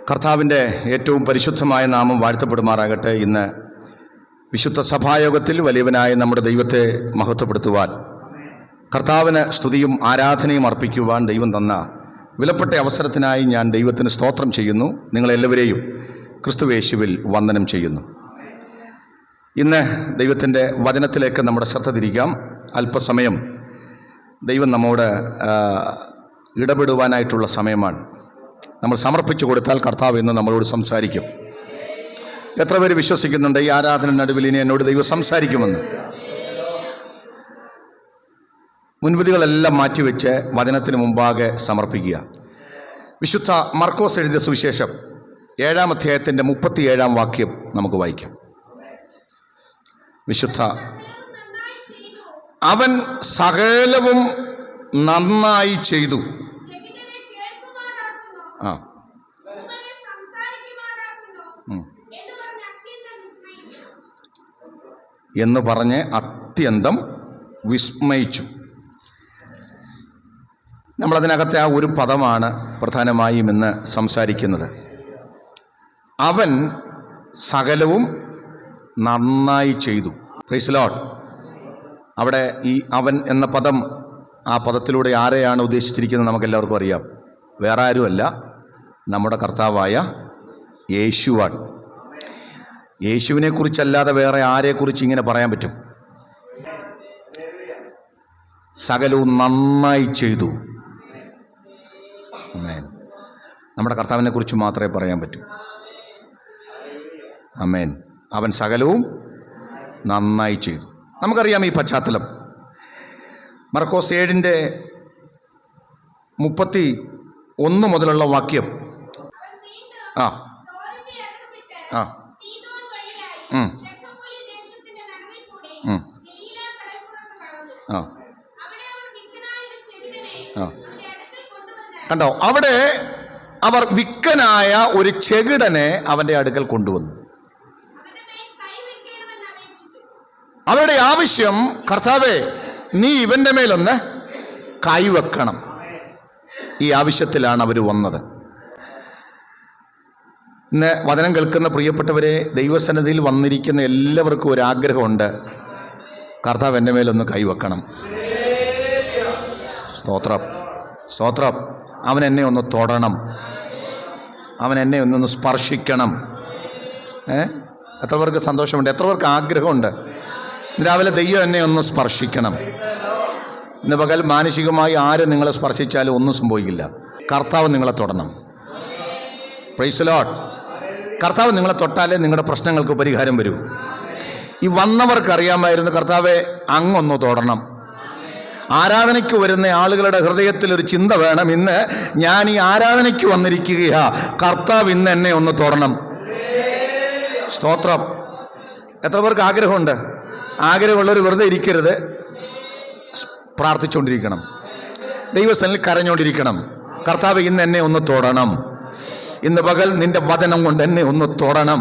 കർത്താവിൻ്റെ ഏറ്റവും പരിശുദ്ധമായ നാമം വാഴ്ത്തപ്പെടുമാറാകട്ടെ. ഇന്ന് വിശുദ്ധ സഭായോഗത്തിൽ വലിയവനായ നമ്മുടെ ദൈവത്തെ മഹത്വപ്പെടുത്തുവാൻ, കർത്താവിന് സ്തുതിയും ആരാധനയും അർപ്പിക്കുവാൻ ദൈവം തന്ന വിലപ്പെട്ട അവസരത്തിനായി ഞാൻ ദൈവത്തിന് സ്തോത്രം ചെയ്യുന്നു. നിങ്ങളെല്ലാവരെയും ക്രിസ്തുയേശുവിൽ വന്ദനം ചെയ്യുന്നു. ഇന്ന് ദൈവത്തിൻ്റെ വചനത്തിലേക്ക് നമ്മുടെ ശ്രദ്ധ തിരിക്കാം. അല്പസമയം ദൈവം നമ്മോട് ഇടപെടുവാനായിട്ടുള്ള സമയമാണ്. നമ്മൾ സമർപ്പിച്ചു കൊടുത്താൽ കർത്താവ് ഇന്ന് നമ്മളോട് സംസാരിക്കും. എത്ര പേര് വിശ്വസിക്കുന്നുണ്ട് ഈ ആരാധന നടുവിൽ ഇനി എന്നോട് ദൈവം സംസാരിക്കുമെന്ന്? മുൻവിധികളെല്ലാം മാറ്റിവെച്ച് വചനത്തിന് മുമ്പാകെ സമർപ്പിക്കുക. വിശുദ്ധ മർക്കോസ് എഴുതിയ സുവിശേഷം 7-ാം അധ്യായത്തിൻ്റെ 37-ാം വാക്യം നമുക്ക് വായിക്കാം. വിശുദ്ധ അവൻ സകലവും നന്നായി ചെയ്തു എന്ന് പറഞ്ഞ് അത്യന്തം വിസ്മയിച്ചു. നമ്മളതിനകത്തെ ആ ഒരു പദമാണ് പ്രധാനമായും ഇന്ന് സംസാരിക്കുന്നത്. അവൻ സകലവും നന്നായി ചെയ്തു. Price the Lord. അവിടെ ഈ അവൻ എന്ന പദം, ആ പദത്തിലൂടെ ആരെയാണ് ഉദ്ദേശിച്ചിരിക്കുന്നത് നമുക്കെല്ലാവർക്കും അറിയാം. വേറെ ആരുമല്ല, നമ്മുടെ കർത്താവായ യേശുവാണ്. യേശുവിനെ കുറിച്ചല്ലാതെ വേറെ ആരെക്കുറിച്ച് ഇങ്ങനെ പറയാൻ പറ്റും? സകലവും നന്നായി ചെയ്തു. ആമേൻ. നമ്മുടെ കർത്താവിനെ കുറിച്ച് മാത്രമേ പറയാൻ പറ്റൂ. ആമേൻ. അവൻ സകലവും നന്നായി ചെയ്തു. നമുക്കറിയാം ഈ പശ്ചാത്തലം. മർക്കോസ് 7-ന്റെ 31 മുതലുള്ള വാക്യം. ആ ആ കണ്ടോ, അവിടെ അവർ വിക്കനായ ഒരു ചെകിടനെ അവൻ്റെ അടുക്കൽ കൊണ്ടുവന്നു. അവരുടെ ആവശ്യം, കർത്താവേ, നീ ഇവൻ്റെ മേലൊന്ന് കൈവെക്കണം. ഈ ആവശ്യത്തിലാണ് അവർ വന്നത്. ഇന്ന് വചനം കേൾക്കുന്ന പ്രിയപ്പെട്ടവരെ, ദൈവസന്നിധിയിൽ വന്നിരിക്കുന്ന എല്ലാവർക്കും ഒരു ആഗ്രഹമുണ്ട്, കർത്താവ് എൻ്റെ മേലൊന്ന് കൈവെക്കണം. സ്തോത്രം, സ്തോത്രം. അവൻ എന്നെ ഒന്ന് തൊടണം, അവൻ എന്നെ ഒന്നൊന്ന് സ്പർശിക്കണം. എത്ര പേർക്ക് സന്തോഷമുണ്ട്? എത്ര പേർക്ക് ആഗ്രഹമുണ്ട് രാവിലെ ദൈവം എന്നെ ഒന്ന് സ്പർശിക്കണം? ഇന്ന് പകൽ മാനസികമായി ആര് നിങ്ങളെ സ്പർശിച്ചാലും ഒന്നും സംഭവിക്കില്ല. കർത്താവ് നിങ്ങളെ തൊടണം. Price the Lord. കർത്താവ് നിങ്ങളെ തൊട്ടാലേ നിങ്ങളുടെ പ്രശ്നങ്ങൾക്ക് പരിഹാരം വരൂ. ഈ വന്നവർക്ക് അറിയാമായിരുന്നു, കർത്താവെ അങ്ങൊന്ന് തൊടണം. ആരാധനയ്ക്ക് വരുന്ന ആളുകളുടെ ഹൃദയത്തിൽ ഒരു ചിന്ത വേണം, ഇന്ന് ഞാൻ ഈ ആരാധനയ്ക്ക് വന്നിരിക്കുകയാ, കർത്താവ് ഇന്ന് എന്നെ ഒന്ന് തൊടണം. സ്തോത്രം. എത്ര പേർക്ക് ആഗ്രഹമുണ്ട്? ആഗ്രഹമുള്ളവർ വെറുതെ ഇരിക്കരുത്, പ്രാർത്ഥിച്ചുകൊണ്ടിരിക്കണം, ദൈവസന്നിധിയിൽ കരഞ്ഞുകൊണ്ടിരിക്കണം. കർത്താവ് ഇന്ന് എന്നെ ഒന്ന് തൊടണം. ഇന്ന് പകൽ നിന്റെ വചനം കൊണ്ട് എന്നെ ഒന്ന് തൊടണം.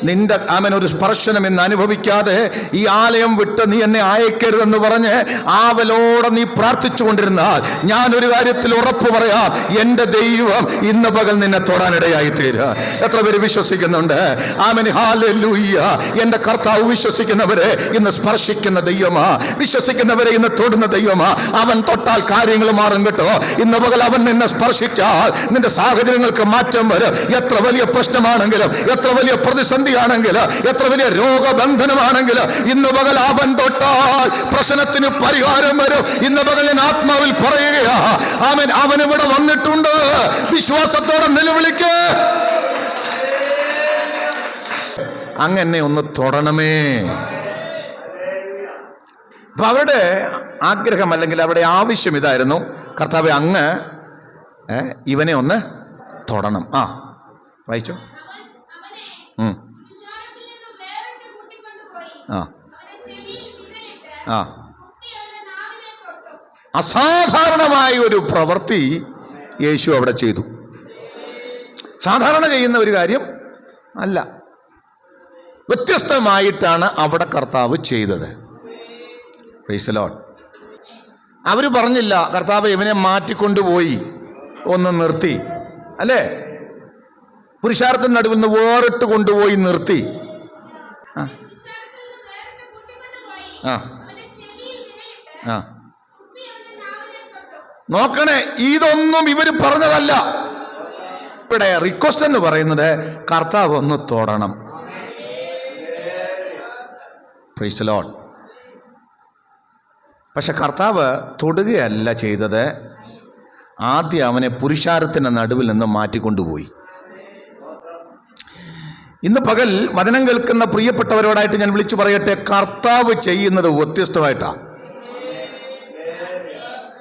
നിന്റെ ഒരു സ്പർശനം ഇന്ന് അനുഭവിക്കാതെ ഈ ആലയം വിട്ട് നീ എന്നെ അയക്കരുതെന്ന് പറഞ്ഞ് ആവലോടെ നീ പ്രാർത്ഥിച്ചു കൊണ്ടിരുന്നാൽ, ഞാനൊരു കാര്യത്തിൽ ഉറപ്പ് പറയാം, എൻ്റെ ദൈവം ഇന്ന് പകൽ നിന്നെ തൊടാനിടയായി തീരുക. എത്ര പേര് വിശ്വസിക്കുന്നുണ്ട്? ആമേൻ, ഹല്ലേലൂയ. എൻ്റെ കർത്താവ് വിശ്വസിക്കുന്നവരെ ഇന്ന് സ്പർശിക്കുന്ന ദൈവമാ, വിശ്വസിക്കുന്നവരെ ഇന്ന് തൊടുന്ന ദൈവമാ. അവൻ തൊട്ടാൽ കാര്യങ്ങൾ മാറും കേട്ടോ. ഇന്ന് പകൽ അവൻ നിന്നെ സ്പർശിച്ചാൽ നിന്റെ സാഹചര്യങ്ങൾക്ക് മാറ്റം വരും. എത്ര വലിയ പ്രശ്നമാണെങ്കിലും, എത്ര വലിയ പ്രതിസന്ധി ആണെങ്കില്, എത്ര വലിയ രോഗബന്ധനമാണെങ്കില്, ഇന്ന് പകൽ അവൻ തൊട്ടാൽ പ്രശ്നത്തിന് പരിഹാരം വരും. ഇന്ന് പകൽ ഞാൻ ആത്മാവിൽ പറയുകയാ, അവൻ ഇവിടെ വന്നിട്ടുണ്ട്. വിശ്വാസത്തോടെ നിലവിളിക്ക്, അങ്ങനെ ഒന്ന് തൊടണമേ. അപ്പൊ അവരുടെ ആഗ്രഹം, അല്ലെങ്കിൽ അവരുടെ ആവശ്യം ഇതായിരുന്നു, കർത്താവേ അങ്ങ് ഇവനെ ഒന്ന് തൊടണം. ആ വായിച്ചോ. അസാധാരണമായ ഒരു പ്രവൃത്തി യേശു അവിടെ ചെയ്തു. സാധാരണ ചെയ്യുന്ന ഒരു കാര്യം അല്ല, വ്യത്യസ്തമായിട്ടാണ് അവിടെ കർത്താവ് ചെയ്തത്. Price the Lord. അവർ പറഞ്ഞില്ല, കർത്താവ് ഇവനെ മാറ്റിക്കൊണ്ടുപോയി ഒന്ന് നിർത്തി, അല്ലേ? പുരുഷാരത്തിന് നടുവിൽ നിന്ന് വേറിട്ട് കൊണ്ടുപോയി നിർത്തി. ആ ആ ആ നോക്കണേ, ഇതൊന്നും ഇവര് പറഞ്ഞതല്ല. ഇവിടെ റിക്വസ്റ്റ് എന്ന് പറയുന്നത് കർത്താവ് ഒന്ന് തൊടണം. Price the Lord. പക്ഷെ കർത്താവ് തൊടുകയല്ല ചെയ്തത്, ആദ്യം അവനെ പുരുഷാരത്തിൻ്റെ നടുവിൽ നിന്ന് മാറ്റിക്കൊണ്ടുപോയി. ഇന്ന് പകൽ വചനം കേൾക്കുന്ന പ്രിയപ്പെട്ടവരോടായിട്ട് ഞാൻ വിളിച്ചു പറയട്ടെ, കർത്താവ് ചെയ്യുന്നത് വ്യത്യസ്തമായിട്ടാണ്.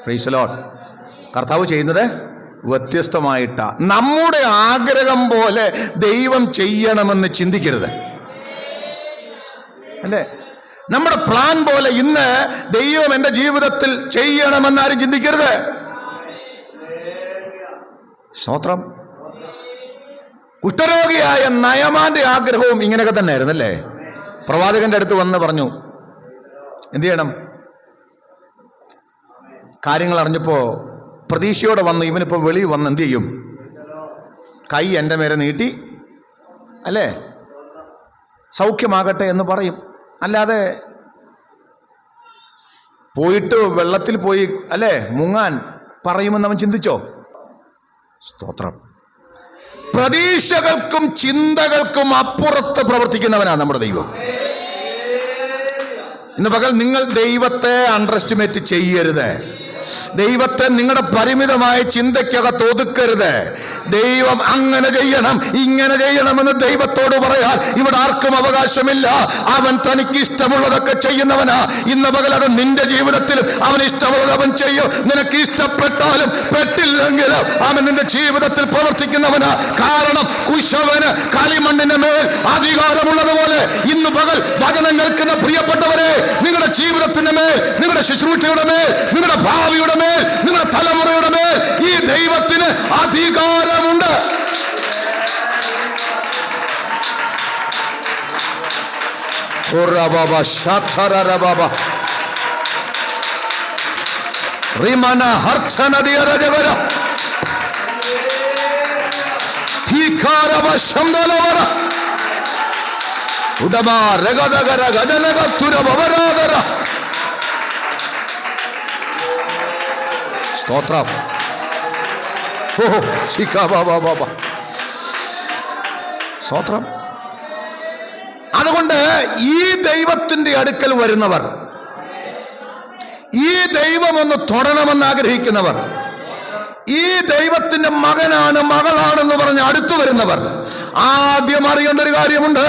Price the Lord. കർത്താവ് ചെയ്യുന്നത് വ്യത്യസ്തമായിട്ടാണ്. നമ്മുടെ ആഗ്രഹം പോലെ ദൈവം ചെയ്യണമെന്ന് ചിന്തിക്കരുത്, അല്ലേ? നമ്മുടെ പ്ലാൻ പോലെ ഇന്ന് ദൈവം എൻ്റെ ജീവിതത്തിൽ ചെയ്യണമെന്നാരും ചിന്തിക്കരുത്. സ്തോത്രം. കുഷ്ഠരോഗിയായ നയമാന്റെ ആഗ്രഹവും ഇങ്ങനെയൊക്കെ തന്നെ ആയിരുന്നു, അല്ലേ? പ്രവാചകന്റെ അടുത്ത് വന്ന് പറഞ്ഞു, എന്ത് ചെയ്യണം? കാര്യങ്ങൾ അറിഞ്ഞപ്പോൾ പ്രതീക്ഷയോടെ വന്നു. ഇവനിപ്പോൾ വെളിയിൽ വന്ന് എന്ത് ചെയ്യും? കൈ എൻ്റെ മേലെ നീട്ടി, അല്ലേ, സൗഖ്യമാകട്ടെ എന്ന് പറയും. അല്ലാതെ പോയിട്ട് വെള്ളത്തിൽ പോയി, അല്ലേ, മുങ്ങാൻ പറയുമെന്ന് അവൻ ചിന്തിച്ചോ? സ്തോത്രം. പ്രതീക്ഷകൾക്കും ചിന്തകൾക്കും അപ്പുറത്ത് പ്രവർത്തിക്കുന്നവനാണ് നമ്മുടെ ദൈവം. ഇന്ന് പകൽ നിങ്ങൾ ദൈവത്തെ അണ്ടർ എസ്റ്റിമേറ്റ് ചെയ്യരുത്. ദൈവത്തെ നിങ്ങളുടെ പരിമിതമായ ചിന്തയ്ക്കകത്ത് ഒതുക്കരുത്. ദൈവം അങ്ങനെ ചെയ്യണം ഇങ്ങനെ ചെയ്യണമെന്ന് ദൈവത്തോട് പറയാൻ ഇവിടെ ആർക്കും അവകാശമില്ല. അവൻ തനിക്ക് ഇഷ്ടമുള്ളതൊക്കെ ചെയ്യുന്നവനാ. ഇന്ന് പകൽ അത് നിന്റെ ജീവിതത്തിലും അവൻ ഇഷ്ടമുള്ളത് അവൻ ചെയ്യും. നിനക്ക് ഇഷ്ടപ്പെട്ടാലും പെട്ടില്ലെങ്കിലും അവൻ നിന്റെ ജീവിതത്തിൽ പ്രവർത്തിക്കുന്നവനാ. കാരണം കുശവന് കളിമണ്ണിന്റെ മേൽ അധികാരമുള്ളതുപോലെ ഇന്ന് പകൽ വചനം കേൾക്കുന്ന പ്രിയപ്പെട്ടവരെ, നിങ്ങളുടെ ജീവിതത്തിന്റെ മേൽ, നിങ്ങളുടെ ശുശ്രൂഷയുടെ മേൽ, നിങ്ങളുടെ ഭാവിയുടെ മേൽ, നിങ്ങളുടെ തലമുറയുടെ മേൽ ഈ ദൈവത്തിന് അധികാരമുണ്ട്. സ്തോത്രം. സ്തോത്രം. അതുകൊണ്ട് ഈ ദൈവത്തിന്റെ അടുക്കൽ വരുന്നവർ, ഈ ദൈവം ഒന്ന് തൊടണമെന്ന് ആഗ്രഹിക്കുന്നവർ, ഈ ദൈവത്തിന്റെ മകനാണ് മകളാണെന്ന് പറഞ്ഞ് അടുത്തു വരുന്നവർ ആദ്യം അറിയേണ്ട ഒരു കാര്യമുണ്ട്.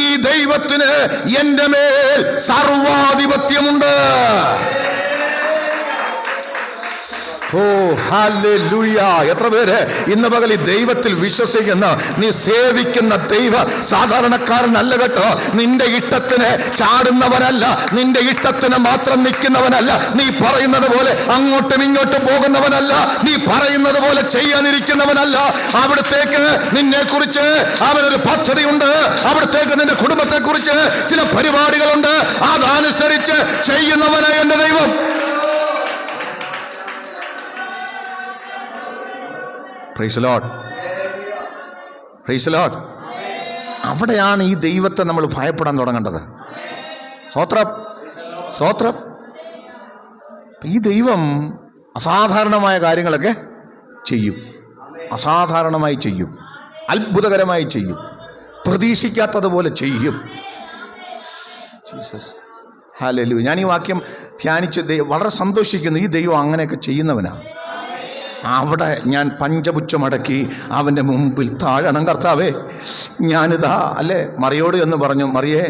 ഈ ദൈവത്തിന് എന്റെ മേൽ സർവാധിപത്യമുണ്ട്. ഓ ഹല്ലേലൂയ. എത്ര പേര് ഇന്ന് പകൽ ഈ ദൈവത്തിൽ വിശ്വസിക്കുന്ന, നീ സേവിക്കുന്ന ദൈവ സാധാരണക്കാരനല്ല കേട്ടോ. നിന്റെ ഇഷ്ടത്തിന് ചാടുന്നവനല്ല, നിന്റെ ഇഷ്ടത്തിന് മാത്രം നിൽക്കുന്നവനല്ല, നീ പറയുന്നത് പോലെ അങ്ങോട്ടും ഇങ്ങോട്ടും പോകുന്നവനല്ല, നീ പറയുന്നത് പോലെ ചെയ്യാനിരിക്കുന്നവനല്ല. അവിടത്തേക്ക് നിന്നെ കുറിച്ച് അവനൊരു പദ്ധതിയുണ്ട്. അവിടത്തേക്ക് നിന്റെ കുടുംബത്തെ കുറിച്ച് ചില പരിപാടികളുണ്ട്. അതനുസരിച്ച് ചെയ്യുന്നവനായ എന്റെ ദൈവം. Price the lord. Praise the Lord. അവിടെയാണ് ഈ ദൈവത്തെ നമ്മൾ ഭയപ്പെടാൻ തുടങ്ങേണ്ടത്. സ്തോത്രം. സ്തോത്രം. ഈ ദൈവം അസാധാരണമായ കാര്യങ്ങളൊക്കെ ചെയ്യും. അസാധാരണമായി ചെയ്യും, അത്ഭുതകരമായി ചെയ്യും, പ്രതീക്ഷിക്കാത്തതുപോലെ ചെയ്യും. ജീസസ്. ഹല്ലേലൂയ. ഞാൻ ഈ വാക്യം ധ്യാനിച്ച് വളരെ സന്തോഷിക്കുന്നു. ഈ ദൈവം അങ്ങനെയൊക്കെ ചെയ്യുന്നവനാണ്. അവിടെ ഞാൻ പഞ്ചപുച്ഛമടക്കി അവൻ്റെ മുമ്പിൽ താഴണം. കർത്താവേ, ഞാനിതാ, അല്ലേ, മറിയോട് എന്ന് പറഞ്ഞു, മറിയേ,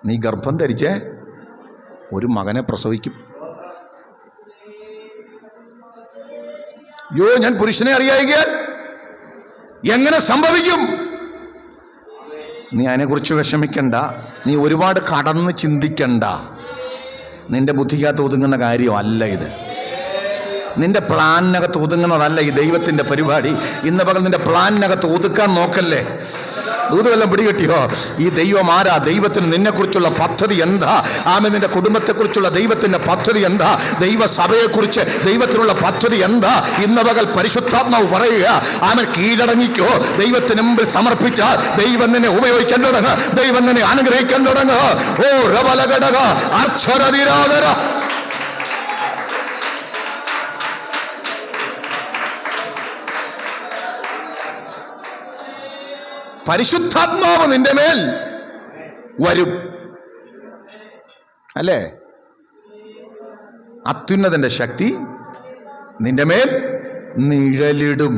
നീ ഗർഭം ധരിച്ചേ ഒരു മകനെ പ്രസവിക്കും. യോ, ഞാൻ പുരുഷനെ അറിയായികയാൽ എങ്ങനെ സംഭവിക്കും? നീ അതിനെക്കുറിച്ച് വിഷമിക്കണ്ട, നീ ഒരുപാട് കടന്ന് ചിന്തിക്കണ്ട. നിന്റെ ബുദ്ധിക്കകത്ത് ഒതുങ്ങുന്ന കാര്യമല്ല ഇത്. നിന്റെ പ്ലാനിനകത്ത് ഒതുങ്ങുന്നതല്ല ഈ ദൈവത്തിൻ്റെ പരിപാടി. ഇന്ന് പകൽ നിന്റെ പ്ലാനിനകത്ത് ഒതുക്കാൻ നോക്കല്ലേ. ദൂതുവെല്ലാം പിടികിട്ടിയോ? ഈ ദൈവം ആരാ? ദൈവത്തിന് നിന്നെക്കുറിച്ചുള്ള പദ്ധതി എന്താ? ആമേൻ. നിന്റെ കുടുംബത്തെക്കുറിച്ചുള്ള ദൈവത്തിൻ്റെ പദ്ധതി എന്താ? ദൈവസഭയെക്കുറിച്ച് ദൈവത്തിനുള്ള പദ്ധതി എന്താ? ഇന്ന് പകൽ പരിശുദ്ധാത്മാവ് പറയുക, ആമേൻ, കീഴടങ്ങിക്കോ. ദൈവത്തിന് മുമ്പിൽ സമർപ്പിച്ചാൽ ദൈവം നിന്നെ ഉപയോഗിക്കാൻ തുടങ്ങുക, ദൈവം നിന്നെ അനുഗ്രഹിക്കാൻ തുടങ്ങുക. ഓ റബലഘടക അക്ഷരനിരാധര. പരിശുദ്ധാത്മാവ് നിന്റെ മേൽ വരും, അല്ലേ? അത്യുന്നതന്റെ ശക്തി നിന്റെ മേൽ നിഴലിടും.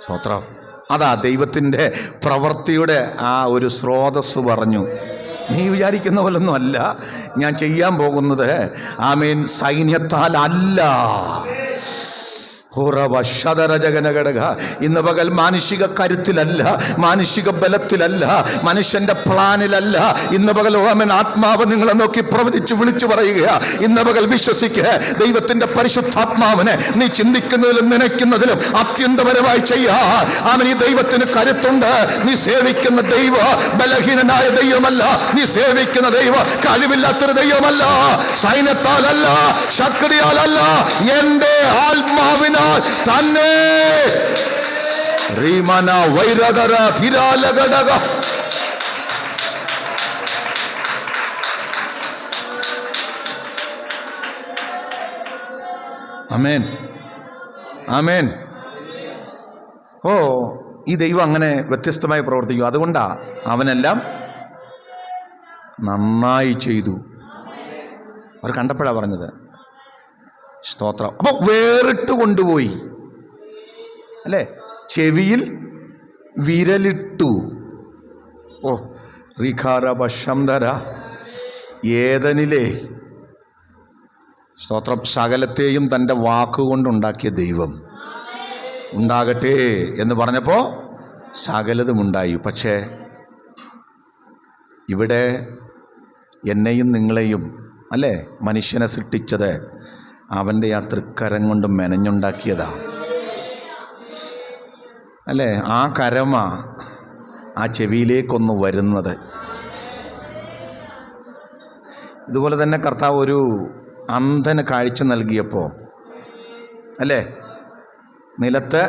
സ്തോത്രം. അതാ ദൈവത്തിൻ്റെ പ്രവൃത്തിയുടെ ആ ഒരു സ്രോതസ് പറഞ്ഞു. നീ വിചാരിക്കുന്ന പോലൊന്നും അല്ല ഞാൻ ചെയ്യാൻ പോകുന്നത്. ആമേൻ. സൈന്യത്താൽ അല്ല. ഇന്ന് പകൽ മാനുഷിക കരുത്തിലല്ല, മാനുഷിക ബലത്തിലല്ല, മനുഷ്യന്റെ പ്ലാനിലല്ല. ഇന്ന് പകൽ ആമേൻ ആത്മാവ് നിങ്ങളെ നോക്കി പ്രവചിച്ച് വിളിച്ചു പറയുക. ഇന്ന് പകൽ വിശ്വസിക്കുക, ദൈവത്തിന്റെ പരിശുദ്ധാത്മാവിനെ നീ ചിന്തിക്കുന്നതിലും നനയ്ക്കുന്നതിലും അത്യന്തപരമായി ചെയ്യാ. ആമേൻ. ഈ ദൈവത്തിന് കരുത്തുണ്ട്. നീ സേവിക്കുന്ന ദൈവ ബലഹീനനായ ദൈവമല്ല, നീ സേവിക്കുന്ന ദൈവ കഴിവില്ലാത്തൊരു ദൈവമല്ല. സൈന്യത്താലല്ല, ശക്തിയാലല്ല, എന്റെ ആത്മാവിനാൽ തന്നെ. റീമന വൈരധര ധിരാലഘടക. ആമേൻ, ആമേൻ. ഓ, ഈ ദൈവം അങ്ങനെ വ്യത്യസ്തമായി പ്രവർത്തിക്കും. അതുകൊണ്ടാ അവനെല്ലാം നന്നായി ചെയ്തു. അവർ കണ്ടപ്പോഴാണ് പറഞ്ഞത്. സ്തോത്രം. അപ്പൊ വേറിട്ട് കൊണ്ടുപോയി, അല്ലേ? ചെവിയിൽ വിരലിട്ടു. ഓ റിഖാരഭശംധര. ഏദനിലെ സ്തോത്രം സകലത്തെയും തൻ്റെ വാക്കുകൊണ്ടുണ്ടാക്കിയ ദൈവം ഉണ്ടാകട്ടെ എന്ന് പറഞ്ഞപ്പോൾ സകലതുമുണ്ടായി. പക്ഷേ ഇവിടെ എന്നെയും നിങ്ങളെയും, അല്ലേ, മനുഷ്യനെ സൃഷ്ടിച്ചത് അവൻ്റെ ആ തൃക്കരം കൊണ്ട് മെനഞ്ഞുണ്ടാക്കിയതാ, അല്ലേ? ആ കരമ ആ ചെവിയിലേക്കൊന്ന് വരുന്നത്. ഇതുപോലെ തന്നെ കർത്താവ് ഒരു അന്ധന് കാഴ്ച നൽകിയപ്പോൾ, അല്ലേ, നിലത്ത്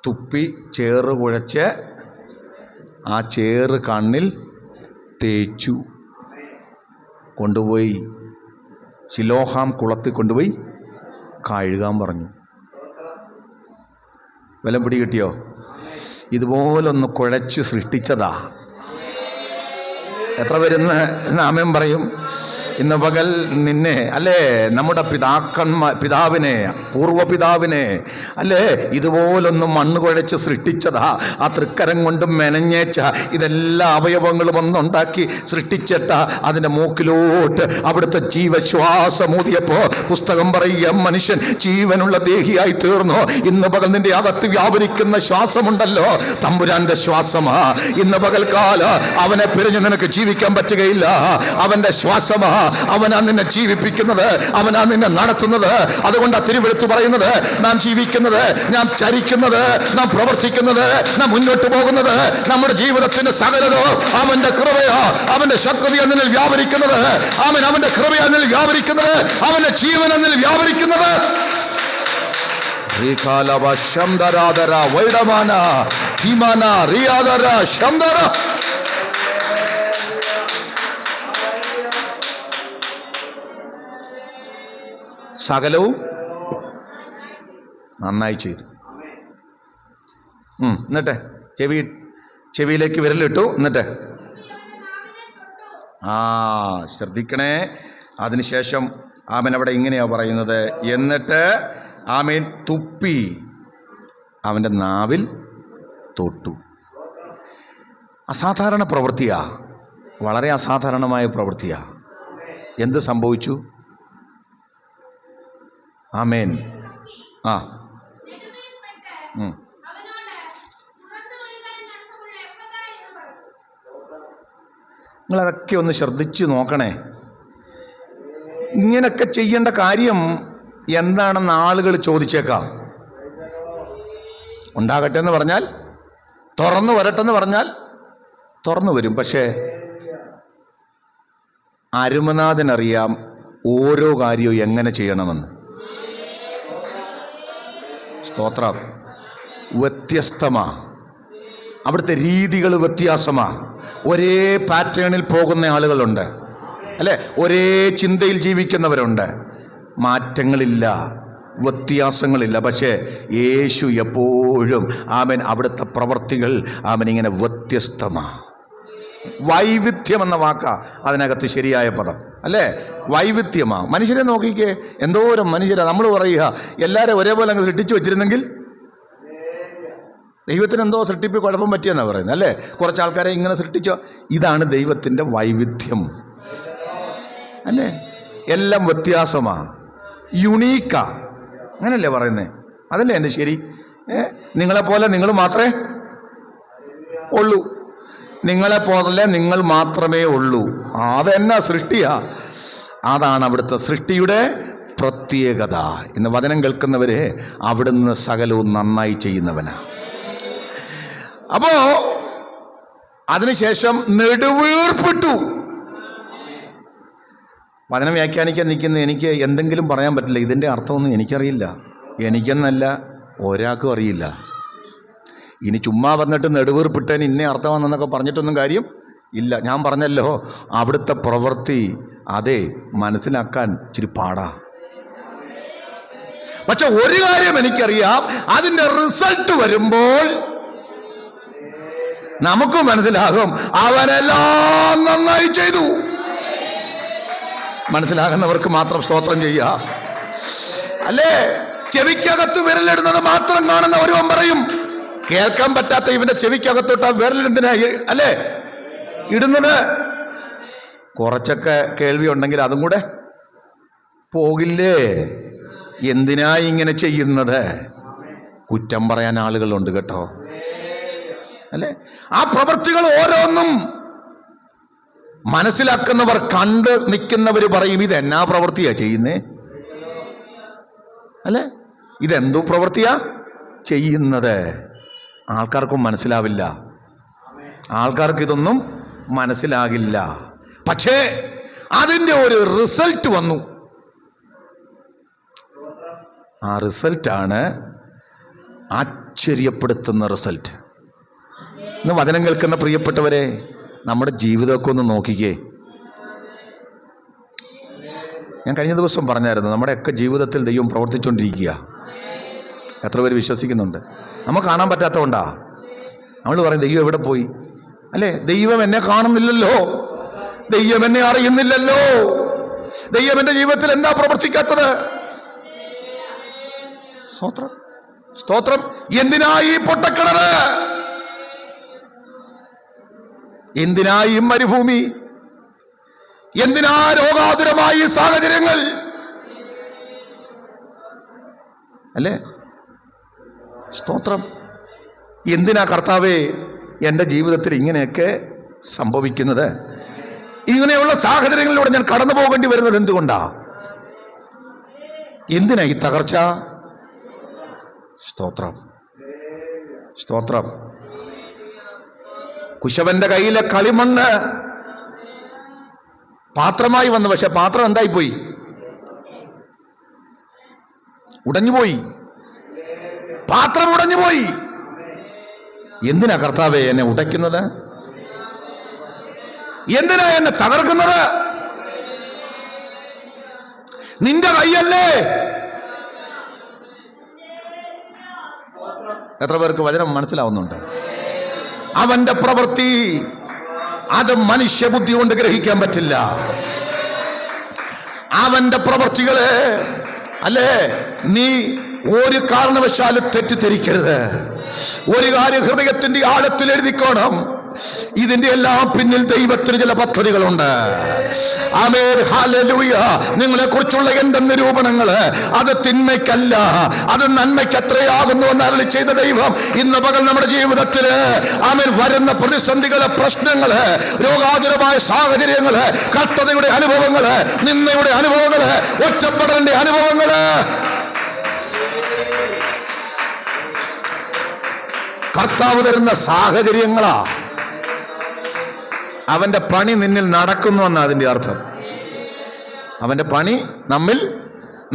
തുപ്പി ചേറ് കുഴച്ച് ആ ചേറ് കണ്ണിൽ തേച്ചു കൊണ്ടുപോയി ശിലോഹാം കുളത്തിൽ കൊണ്ടുപോയി കഴുകാൻ പറഞ്ഞു. വല്ലം പിടി കിട്ടിയോ? ഇതുപോലൊന്ന് കുഴച്ച് സൃഷ്ടിച്ചതാ. എത്ര പേരുന്ന് ആമേൻ പറയും? ഇന്ന് പകൽ നിന്നെ, അല്ലേ, നമ്മുടെ പിതാവിനെ, പൂർവ്വപിതാവിനെ, അല്ലേ, ഇതുപോലൊന്ന് മണ്ണ് കുഴച്ച് സൃഷ്ടിച്ചതാ. ആ തൃക്കരം കൊണ്ട് മെനഞ്ഞേച്ച ഇതെല്ലാ അവയവങ്ങളും ഒന്നുണ്ടാക്കി സൃഷ്ടിച്ചിട്ട അതിൻ്റെ മൂക്കിലോട്ട് അവിടുത്തെ ജീവശ്വാസമൂതിയപ്പോൾ പുസ്തകം പറയുക, മനുഷ്യൻ ജീവനുള്ള ദേഹിയായി തീർന്നു. ഇന്ന് പകൽ നിന്റെ അകത്ത് വ്യാപരിക്കുന്ന ശ്വാസമുണ്ടല്ലോ, തമ്പുരാന്റെ ശ്വാസമാ. ഇന്ന് പകൽക്കാല അവനെ പിരിഞ്ഞ് നിനക്ക് ജീവിക്കാൻ പറ്റുകയില്ല. അവന്റെ ശ്വാസമാ. അവനാ നിന്നെ ജീവിപ്പിക്കുന്നത്, അവനാ നിന്നെ നടത്തുന്നത്. അതുകൊണ്ടാ തിരുവെഴുത്ത് പറയുന്നത്, നാം ജീവിക്കുന്നത്, നാം ചരിക്കുന്നത്, നാം പ്രവർത്തിക്കുന്നത്, നാം മുന്നോട്ട് പോകുന്നത്, നമ്മുടെ ജീവിതത്തിന്റെ സകലതോ അവന്റെ കൃപയോ അവന്റെ ശക്തി എന്നിൽ വ്യാപരിക്കുന്നത്. അവന്റെ കൃപ എന്നിൽ വ്യാപരിക്കുന്നത്, അവന്റെ ജീവൻ എന്നിൽ വ്യാപരിക്കുന്നത്. സകലവും നന്നായി ചെയ്തു. എന്നിട്ട് ചെവിയിലേക്ക് വിരലിട്ടു. എന്നിട്ട് ശ്രദ്ധിക്കണേ. അതിനുശേഷം ആമൻ അവിടെ ഇങ്ങനെയാ പറയുന്നത്, എന്നിട്ട് ആമൻ തുപ്പി അവൻ്റെ നാവിൽ തൊട്ടു. അസാധാരണ പ്രവൃത്തിയാ, വളരെ അസാധാരണമായ പ്രവൃത്തിയാ. എന്ത് സംഭവിച്ചു? ആമേൻ. നിങ്ങളതൊക്കെ ഒന്ന് ശ്രദ്ധിച്ചു നോക്കണേ. ഇങ്ങനൊക്കെ ചെയ്യേണ്ട കാര്യം എന്താണെന്ന് ആളുകൾ ചോദിച്ചേക്കാം. ഉണ്ടാകട്ടെ എന്ന് പറഞ്ഞാൽ, തുറന്നു വരട്ടെന്ന് പറഞ്ഞാൽ തുറന്നു വരും. പക്ഷേ അരുമനാഥനറിയാം ഓരോ കാര്യവും എങ്ങനെ ചെയ്യണമെന്ന്. സ്തോത്രം. വ്യത്യസ്തമാ, അവിടുത്തെ രീതികൾ വ്യത്യാസമാ. ഒരേ പാറ്റേണിൽ പോകുന്ന ആളുകളുണ്ട്, അല്ലേ? ഒരേ ചിന്തയിൽ ജീവിക്കുന്നവരുണ്ട്. മാറ്റങ്ങളില്ല, വ്യത്യാസങ്ങളില്ല. പക്ഷേ യേശു എപ്പോഴും അവിടുത്തെ പ്രവർത്തികൾ ഇങ്ങനെ വ്യത്യസ്തമാണ്. വൈവിധ്യം എന്ന വാക്കാ അതിനകത്ത് ശരിയായ പദം, അല്ലേ? വൈവിധ്യമാണ്. മനുഷ്യരെ നോക്കിക്കേ, എന്തോരം മനുഷ്യരാ. നമ്മൾ പറയുക എല്ലാവരും ഒരേപോലെ അങ്ങ് സൃഷ്ടിച്ചു വെച്ചിരുന്നെങ്കിൽ ദൈവത്തിന് എന്തോ സൃഷ്ടിപ്പ് കുഴപ്പം പറ്റിയെന്നാണ് പറയുന്നത്, അല്ലേ? കുറച്ച് ആൾക്കാരെ ഇങ്ങനെ സൃഷ്ടിച്ചോ. ഇതാണ് ദൈവത്തിൻ്റെ വൈവിധ്യം, അല്ലേ? എല്ലാം വ്യത്യാസമാണ്, യുണീക്കാ, അങ്ങനല്ലേ പറയുന്നത്? അതല്ലേ എൻ്റെ ശരി? നിങ്ങളെപ്പോലെ നിങ്ങൾ മാത്രമേ ഉള്ളൂ, നിങ്ങളെപ്പോലെ നിങ്ങൾ മാത്രമേ ഉള്ളൂ. അതെന്നാ സൃഷ്ടിയാ? അതാണ് അവിടുത്തെ സൃഷ്ടിയുടെ പ്രത്യേകത. ഇന്ന് വചനം കേൾക്കുന്നവരെ അവിടുന്ന് സകലവും നന്നായി ചെയ്യുന്നവനാ. അപ്പോ അതിനുശേഷം നെടുവീർപ്പിട്ടു. വചനം വ്യാഖ്യാനിക്കാൻ നിൽക്കുന്ന എനിക്ക് എന്തെങ്കിലും പറയാൻ പറ്റില്ല. ഇതിൻ്റെ അർത്ഥമൊന്നും എനിക്കറിയില്ല, എനിക്കെന്നല്ല ഒരാൾക്കും അറിയില്ല. ഇനി ചുമ്മാ വന്നിട്ട് നെടുവീർപ്പിട്ടതിന് ഇന്ന അർത്ഥമാണെന്നൊക്കെ പറഞ്ഞിട്ടൊന്നും കാര്യം ഇല്ല. ഞാൻ പറഞ്ഞല്ലോ, അവിടുത്തെ പ്രവൃത്തി അതെ മനസ്സിലാക്കാൻ ഇച്ചിരി പാടാ. പക്ഷെ ഒരു കാര്യം എനിക്കറിയാം, അതിൻ്റെ റിസൾട്ട് വരുമ്പോൾ നമുക്ക് മനസ്സിലാകും അവനെല്ലാം നന്നായി ചെയ്തു. മനസ്സിലാകുന്നവർക്ക് മാത്രം സ്തോത്രം ചെയ്യുക, അല്ലേ? ചെവിക്കകത്ത് വിരലിടുന്നത് മാത്രം കാണുന്ന ഒരുവൻ പറയും, കേൾക്കാൻ പറ്റാത്ത ഇവന്റെ ചെവിക്കകത്തോട്ട് ആ വിരലെന്തിനാ അല്ലേ ഇടുന്നത്? കുറച്ചൊക്കെ കേൾവി ഉണ്ടെങ്കിൽ അതും കൂടെ പോകില്ലേ? എന്തിനാ ഇങ്ങനെ ചെയ്യുന്നത്? കുറ്റം പറയാൻ ആളുകളുണ്ട് കേട്ടോ, അല്ലേ? ആ പ്രവൃത്തികൾ ഓരോന്നും മനസ്സിലാക്കുന്നവർ, കണ്ട് നിൽക്കുന്നവർ പറയും, ഇതെന്നാ പ്രവൃത്തിയാ ചെയ്യുന്നേ, അല്ലേ? ഇതെന്തോ പ്രവൃത്തിയാ ചെയ്യുന്നത്? ആൾക്കാർക്കും മനസ്സിലാവില്ല, ആൾക്കാർക്ക് ഇതൊന്നും മനസ്സിലാകില്ല. പക്ഷേ അതിൻ്റെ ഒരു റിസൾട്ട് വന്നു. ആ റിസൾട്ടാണ് ആശ്ചര്യപ്പെടുത്തുന്ന റിസൾട്ട്. ഇന്ന് വചനം കേൾക്കുന്ന പ്രിയപ്പെട്ടവരെ, നമ്മുടെ ജീവിതമൊക്കെ ഒന്ന് നോക്കിക്കേ. ഞാൻ കഴിഞ്ഞ ദിവസം പറഞ്ഞായിരുന്നു, നമ്മുടെയൊക്കെ ജീവിതത്തിൽ ദൈവം പ്രവർത്തിച്ചുകൊണ്ടിരിക്കുക. എത്ര പേര് വിശ്വസിക്കുന്നുണ്ട്? നമുക്ക് കാണാൻ പറ്റാത്തതുകൊണ്ടാ നമ്മൾ പറയും ദൈവം എവിടെ പോയി, അല്ലേ? ദൈവം എന്നെ കാണുന്നില്ലല്ലോ, ദൈവം എന്നെ അറിയുന്നില്ലല്ലോ, ദൈവം എൻ്റെ ജീവിതത്തിൽ എന്താ പ്രവർത്തിക്കാത്തത്? സ്തോത്രം, സ്തോത്രം. എന്തിനായി പൊട്ടക്കിണറ്? എന്തിനായി മരുഭൂമി? എന്തിനാ രോഗാതുരമായ സാഹചര്യങ്ങൾ, അല്ലേ? സ്തോത്രം. എന്തിനാ കർത്താവേ എൻ്റെ ജീവിതത്തിൽ ഇങ്ങനെയൊക്കെ സംഭവിക്കുന്നത്? ഇങ്ങനെയുള്ള സാഹചര്യങ്ങളിലൂടെ ഞാൻ കടന്നു പോകേണ്ടി വരുന്നത് എന്തുകൊണ്ടാ? എന്തിനാ ഈ തകർച്ച? സ്തോത്രം, സ്തോത്രം. കുശവന്റെ കയ്യിലെ കളിമണ്ണ് പാത്രമായി വന്നു, പക്ഷെ പാത്രം എന്തായിപ്പോയി? ഉടഞ്ഞുപോയി, പാത്രം ഉടഞ്ഞുപോയി. എന്തിനാ കർത്താവേ എന്നെ ഉടയ്ക്കുന്നത്? എന്തിനാ എന്നെ തകർക്കുന്നത്? നിന്റെ കൈയല്ലേ? എത്ര പേർക്ക് വചനം മനസ്സിലാവുന്നുണ്ട്? അവന്റെ പ്രവൃത്തി അത് മനുഷ്യബുദ്ധി കൊണ്ട് ഗ്രഹിക്കാൻ പറ്റില്ല. അവന്റെ പ്രവൃത്തികളെ, അല്ലേ, നീ ഒരു കാരണവശാലും തെറ്റിദ്ധരിക്കരുത്. ഒരു കാര്യം ഹൃദയത്തിന്റെ ആഴത്തിൽ എഴുതിക്കോണം, ഇതിന്റെ എല്ലാം പിന്നിൽ ദൈവത്തിന് ചില പദ്ധതികളുണ്ട്. ആമേൻ, ഹല്ലേലൂയ. നിങ്ങളെ കുറിച്ചുള്ള എന്റെ നിരൂപണങ്ങള് അത് തിന്മയ്ക്കല്ല, അത് നന്മയ്ക്ക് എത്രയാകുന്നു എന്ന് അരുളി ചെയ്ത ദൈവം ഇന്ന് പകൽ നമ്മുടെ ജീവിതത്തില് ആമേൻ വരുന്ന പ്രതിസന്ധികള്, പ്രശ്നങ്ങള്, രോഗാതുരമായ സാഹചര്യങ്ങള്, കഷ്ടതയുടെ അനുഭവങ്ങള്, നിന്ദയുടെ അനുഭവങ്ങള്, ഒറ്റപ്പെടലിന്റെ അനുഭവങ്ങള്, കർത്താവ് തരുന്ന സാഹചര്യങ്ങളാ. അവന്റെ പണി നിന്നിൽ നടക്കുന്നു എന്നാ അതിന്റെ അർത്ഥം. അവന്റെ പണി നമ്മിൽ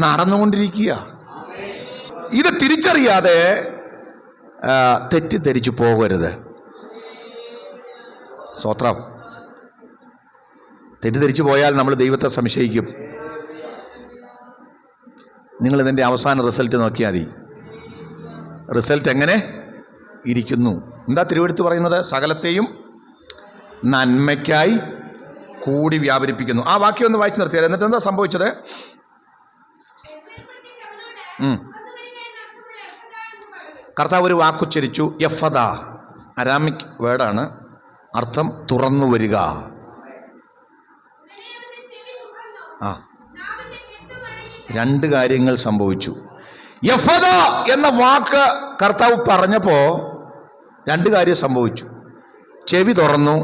നടന്നുകൊണ്ടിരിക്കുക. ഇത് തിരിച്ചറിയാതെ തെറ്റിദ്ധരിച്ചു പോകരുത്. സ്തോത്രം. തെറ്റിദ്ധരിച്ചു പോയാൽ നമ്മൾ ദൈവത്തെ സംശയിക്കും. നിങ്ങൾ ഇതിൻ്റെ അവസാന റിസൾട്ട് നോക്കിയാൽ മതി. റിസൾട്ട് എങ്ങനെ ഇരിക്കുന്നു? എന്താ തിരുവെടുത്ത് പറയുന്നത്? സകലത്തെയും നന്മയ്ക്കായി കൂടി വ്യാപരിപ്പിക്കുന്നു. ആ വാക്യം ഒന്ന് വായിച്ചു നിർത്തിയാൽ. എന്നിട്ട് എന്താ സംഭവിച്ചത്? കർത്താവ് ഒരു വാക്കുച്ചരിച്ചു, യഫദ. അരാമിക് വേർഡാണ്, അർത്ഥം തുറന്നു വരിക. ആ, രണ്ട് കാര്യങ്ങൾ സംഭവിച്ചു. യഫദ എന്ന വാക്ക് കർത്താവ് പറഞ്ഞപ്പോ രണ്ട് കാര്യം സംഭവിച്ചു. ചെവി തുറന്നു,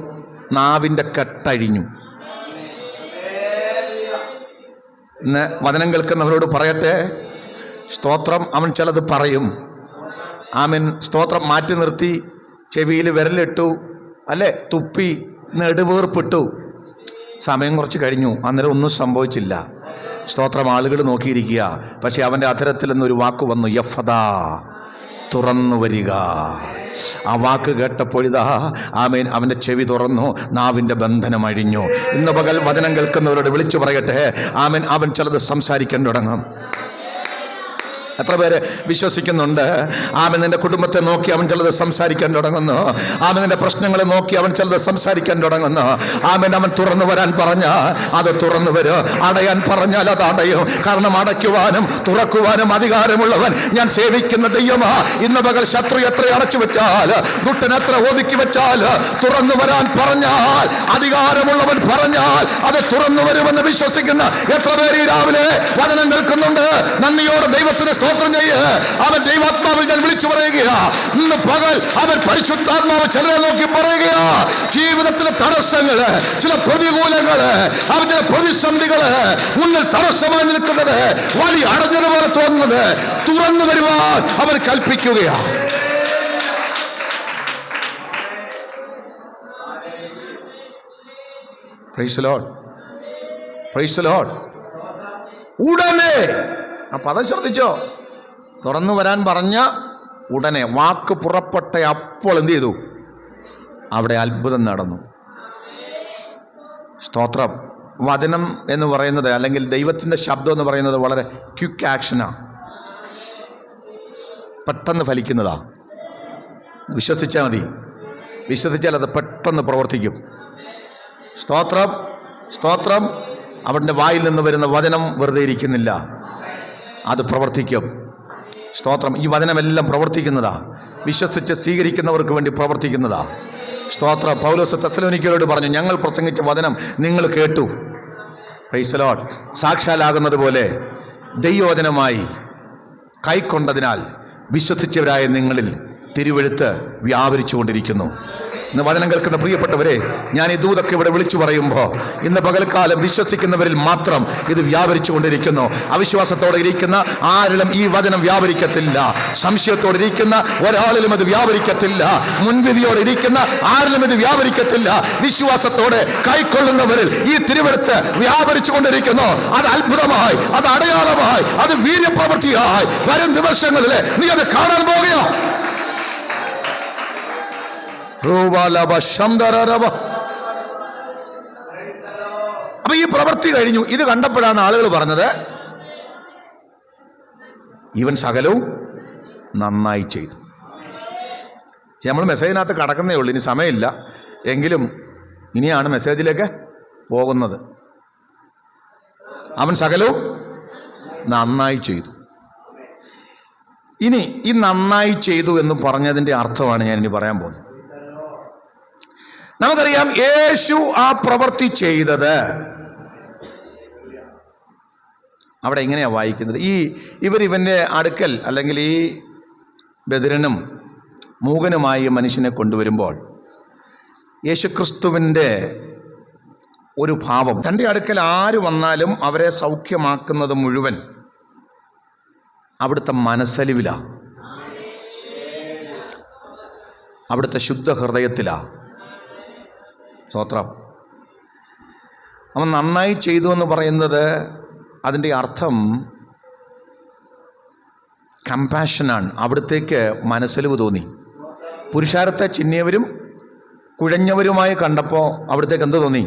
നാവിൻ്റെ കെട്ടഴിഞ്ഞു. ഇന്ന് വചനം കേൾക്കുന്നവരോട് പറയട്ടെ, സ്തോത്രം. അവൻ ചിലത് പറയും. ആമൻ. സ്തോത്രം. മാറ്റി നിർത്തി, ചെവിയിൽ വിരലിട്ടു, അല്ലെ, തുപ്പി, നെടുവീർപ്പിട്ടു. സമയം കുറച്ച് കഴിഞ്ഞു, അന്നേരം ഒന്നും സംഭവിച്ചില്ല. സ്തോത്രം. ആളുകൾ നോക്കിയിരിക്കുക. പക്ഷെ അവൻ്റെ അധരത്തിൽ നിന്നൊരു വാക്ക് വന്നു, യഫദ, തുറന്നു വരിക. ആ വാക്ക് കേട്ടപ്പോഴിതാ ആമേൻ, അവൻ്റെ ചെവി തുറന്നു, നാവിൻ്റെ ബന്ധനം അഴിഞ്ഞു. ഇന്ന് പകൽ വചനം കേൾക്കുന്നവരോട് വിളിച്ചു പറയട്ടെ, ആമേൻ, അവൻ ചിലത് സംസാരിക്കാൻ തുടങ്ങും. എത്ര പേര് വിശ്വസിക്കുന്നുണ്ട്? ആമൻ. നിന്റെ കുടുംബത്തെ നോക്കി അവൻ ചിലത് സംസാരിക്കാൻ തുടങ്ങുന്നു. ആമൻ. നിന്റെ പ്രശ്നങ്ങളെ നോക്കി അവൻ ചിലത് സംസാരിക്കാൻ തുടങ്ങുന്നു. ആമൻ. അവൻ തുറന്നു വരാൻ പറഞ്ഞാൽ അത് തുറന്നു വരും, അടയാൻ പറഞ്ഞാൽ അത് അടയും. കാരണം അടയ്ക്കുവാനും തുറക്കുവാനും അധികാരമുള്ളവൻ ഞാൻ സേവിക്കുന്ന ദൈവമാ. ഇന്ന് പകൽ ശത്രു എത്ര അടച്ചു വെച്ചാൽ, ദുഷ്ടൻ എത്ര ഒതുക്കി വെച്ചാൽ, തുറന്നു വരാൻ പറഞ്ഞാൽ, അധികാരമുള്ളവൻ പറഞ്ഞാൽ അത് തുറന്നു വരുമെന്ന് വിശ്വസിക്കുന്ന എത്ര പേര് രാവിലെ വചനം കേൾക്കുന്നുണ്ട്? നന്ദിയോടെ ദൈവത്തിന് സ്തോത്രം ചെയ്യ്. അവൻ ദൈവാത്മാവിൽ ഞാൻ വിളിച്ചു പറയുകയാ. ഇന്ന് പകൽ അവൻ പരിശുദ്ധാത്മാവ് ചിലരെ നോക്കി പറയുകയാ. ജീവിതത്തിലെ തടസ്സങ്ങള്, ചില പ്രതികൂലങ്ങള്, അവൻ ചില പ്രതിസന്ധികള് മുന്നിൽ തടസ്സമായി നിൽക്കുന്നത്, വലി അടഞ്ഞതുപോലെ തോന്നുന്നത് തുറന്നു വരുവാൻ അവൻ കൽപ്പിക്കുകയാ. Praise the lord, praise the lord. ഉടനെ, ആ പദം ശ്രദ്ധിച്ചോ? തുറന്നു വരാൻ പറഞ്ഞ ഉടനെ, വാക്ക് പുറപ്പെട്ട അപ്പോൾ എന്ത് ചെയ്തു? അവിടെ അത്ഭുതം നടന്നു. സ്തോത്രം. വചനം എന്ന് പറയുന്നത്, അല്ലെങ്കിൽ ദൈവത്തിൻ്റെ ശബ്ദം എന്ന് പറയുന്നത് വളരെ ക്വിക്ക് ആക്ഷനാണ്, പെട്ടെന്ന് ഫലിക്കുന്നതാ. വിശ്വസിച്ചാൽ മതി. വിശ്വസിച്ചാൽ അത് പെട്ടെന്ന് പ്രവർത്തിക്കും. സ്തോത്രം, സ്തോത്രം. അവൻ്റെ വായിൽ നിന്ന് വരുന്ന വചനം വെറുതെ ഇരിക്കുന്നില്ല, അത് പ്രവർത്തിക്കും. സ്തോത്രം. ഈ വചനമെല്ലാം പ്രവർത്തിക്കുന്നതാ. വിശ്വസിച്ച് സ്വീകരിക്കുന്നവർക്ക് വേണ്ടി പ്രവർത്തിക്കുന്നതാ. സ്തോത്രം. പൗലോസ് തെസ്സലോനിക്കരോട് പറഞ്ഞു, ഞങ്ങൾ പ്രസംഗിച്ച വചനം നിങ്ങൾ കേട്ടു. Price the Lord. സാക്ഷാലാകുന്നത് പോലെ ദൈവവചനമായി കൈക്കൊണ്ടതിനാൽ വിശ്വസിച്ചവരായ നിങ്ങളിൽ തിരുവെഴുത്ത് വ്യാപരിച്ചു കൊണ്ടിരിക്കുന്നു. ഇന്ന് വചനം കേൾക്കുന്ന പ്രിയപ്പെട്ടവരെ, ഞാൻ ഈ ദൂതൊക്കെ ഇവിടെ വിളിച്ചു പറയുമ്പോൾ ഇന്ന് പകൽക്കാലം വിശ്വസിക്കുന്നവരിൽ മാത്രം ഇത് വ്യാപരിച്ചു കൊണ്ടിരിക്കുന്നു. അവിശ്വാസത്തോടെ ഇരിക്കുന്ന ആരിലും ഈ വചനം വ്യാപരിക്കത്തില്ല. സംശയത്തോടെ ഇരിക്കുന്ന ഒരാളിലും ഇത് വ്യാപരിക്കത്തില്ല. മുൻവിധിയോടെ ഇരിക്കുന്ന ആരിലും ഇത് വ്യാപരിക്കത്തില്ല. വിശ്വാസത്തോടെ കൈക്കൊള്ളുന്നവരിൽ ഈ തിരുവെഴുത്ത് വ്യാപരിച്ചു കൊണ്ടിരിക്കുന്നു. അത് അത്ഭുതമായി, അത് അടയാളമായി, അത് വീര്യപ്രവൃത്തിയായി വരും ദിവസങ്ങളിൽ നീ അത് കാണാൻ പോകുകയോ. അപ്പൊ ഈ പ്രവൃത്തി കഴിഞ്ഞു. ഇത് കണ്ടപ്പോഴാണ് ആളുകൾ പറഞ്ഞത്, ഇവൻ സകലവും നന്നായി ചെയ്തു. നമ്മൾ മെസ്സേജിനകത്ത് കടക്കുന്നേ ഉള്ളൂ, ഇനി സമയമില്ല. എങ്കിലും ഇനിയാണ് മെസ്സേജിലേക്ക് പോകുന്നത്. അവൻ സകലവും നന്നായി ചെയ്തു. ഇനി ഈ നന്നായി ചെയ്തു എന്ന് പറഞ്ഞതിൻ്റെ അർത്ഥമാണ് ഞാൻ ഇനി പറയാൻ പോകുന്നത്. നമുക്കറിയാം യേശു ആ പ്രവൃത്തി ചെയ്തത്. അവിടെ ഇങ്ങനെയാ വായിക്കുന്നത്. ഇവന്റെ അടുക്കൽ അല്ലെങ്കിൽ ഈ ബധിരനും മൂകനുമായി മനുഷ്യനെ കൊണ്ടുവരുമ്പോൾ യേശുക്രിസ്തുവിൻ്റെ ഒരു ഭാവം, തൻ്റെ അടുക്കൽ ആര് വന്നാലും അവരെ സൗഖ്യമാക്കുന്നത് മുഴുവൻ അവിടുത്തെ മനസ്സലിവിലാണ്, അവിടുത്തെ ശുദ്ധ ഹൃദയത്തിലാണ്. സ്തോത്രം. അവൻ നന്നായി ചെയ്തു എന്ന് പറയുന്നത് അതിൻ്റെ അർത്ഥം കമ്പാഷനാണ്. അവിടത്തേക്ക് മനസ്സലിവ് തോന്നി. പുരുഷാരത്തെ ചിന്നിയവരും കുഴഞ്ഞവരുമായി കണ്ടപ്പോൾ അവിടത്തേക്ക് എന്ത് തോന്നി?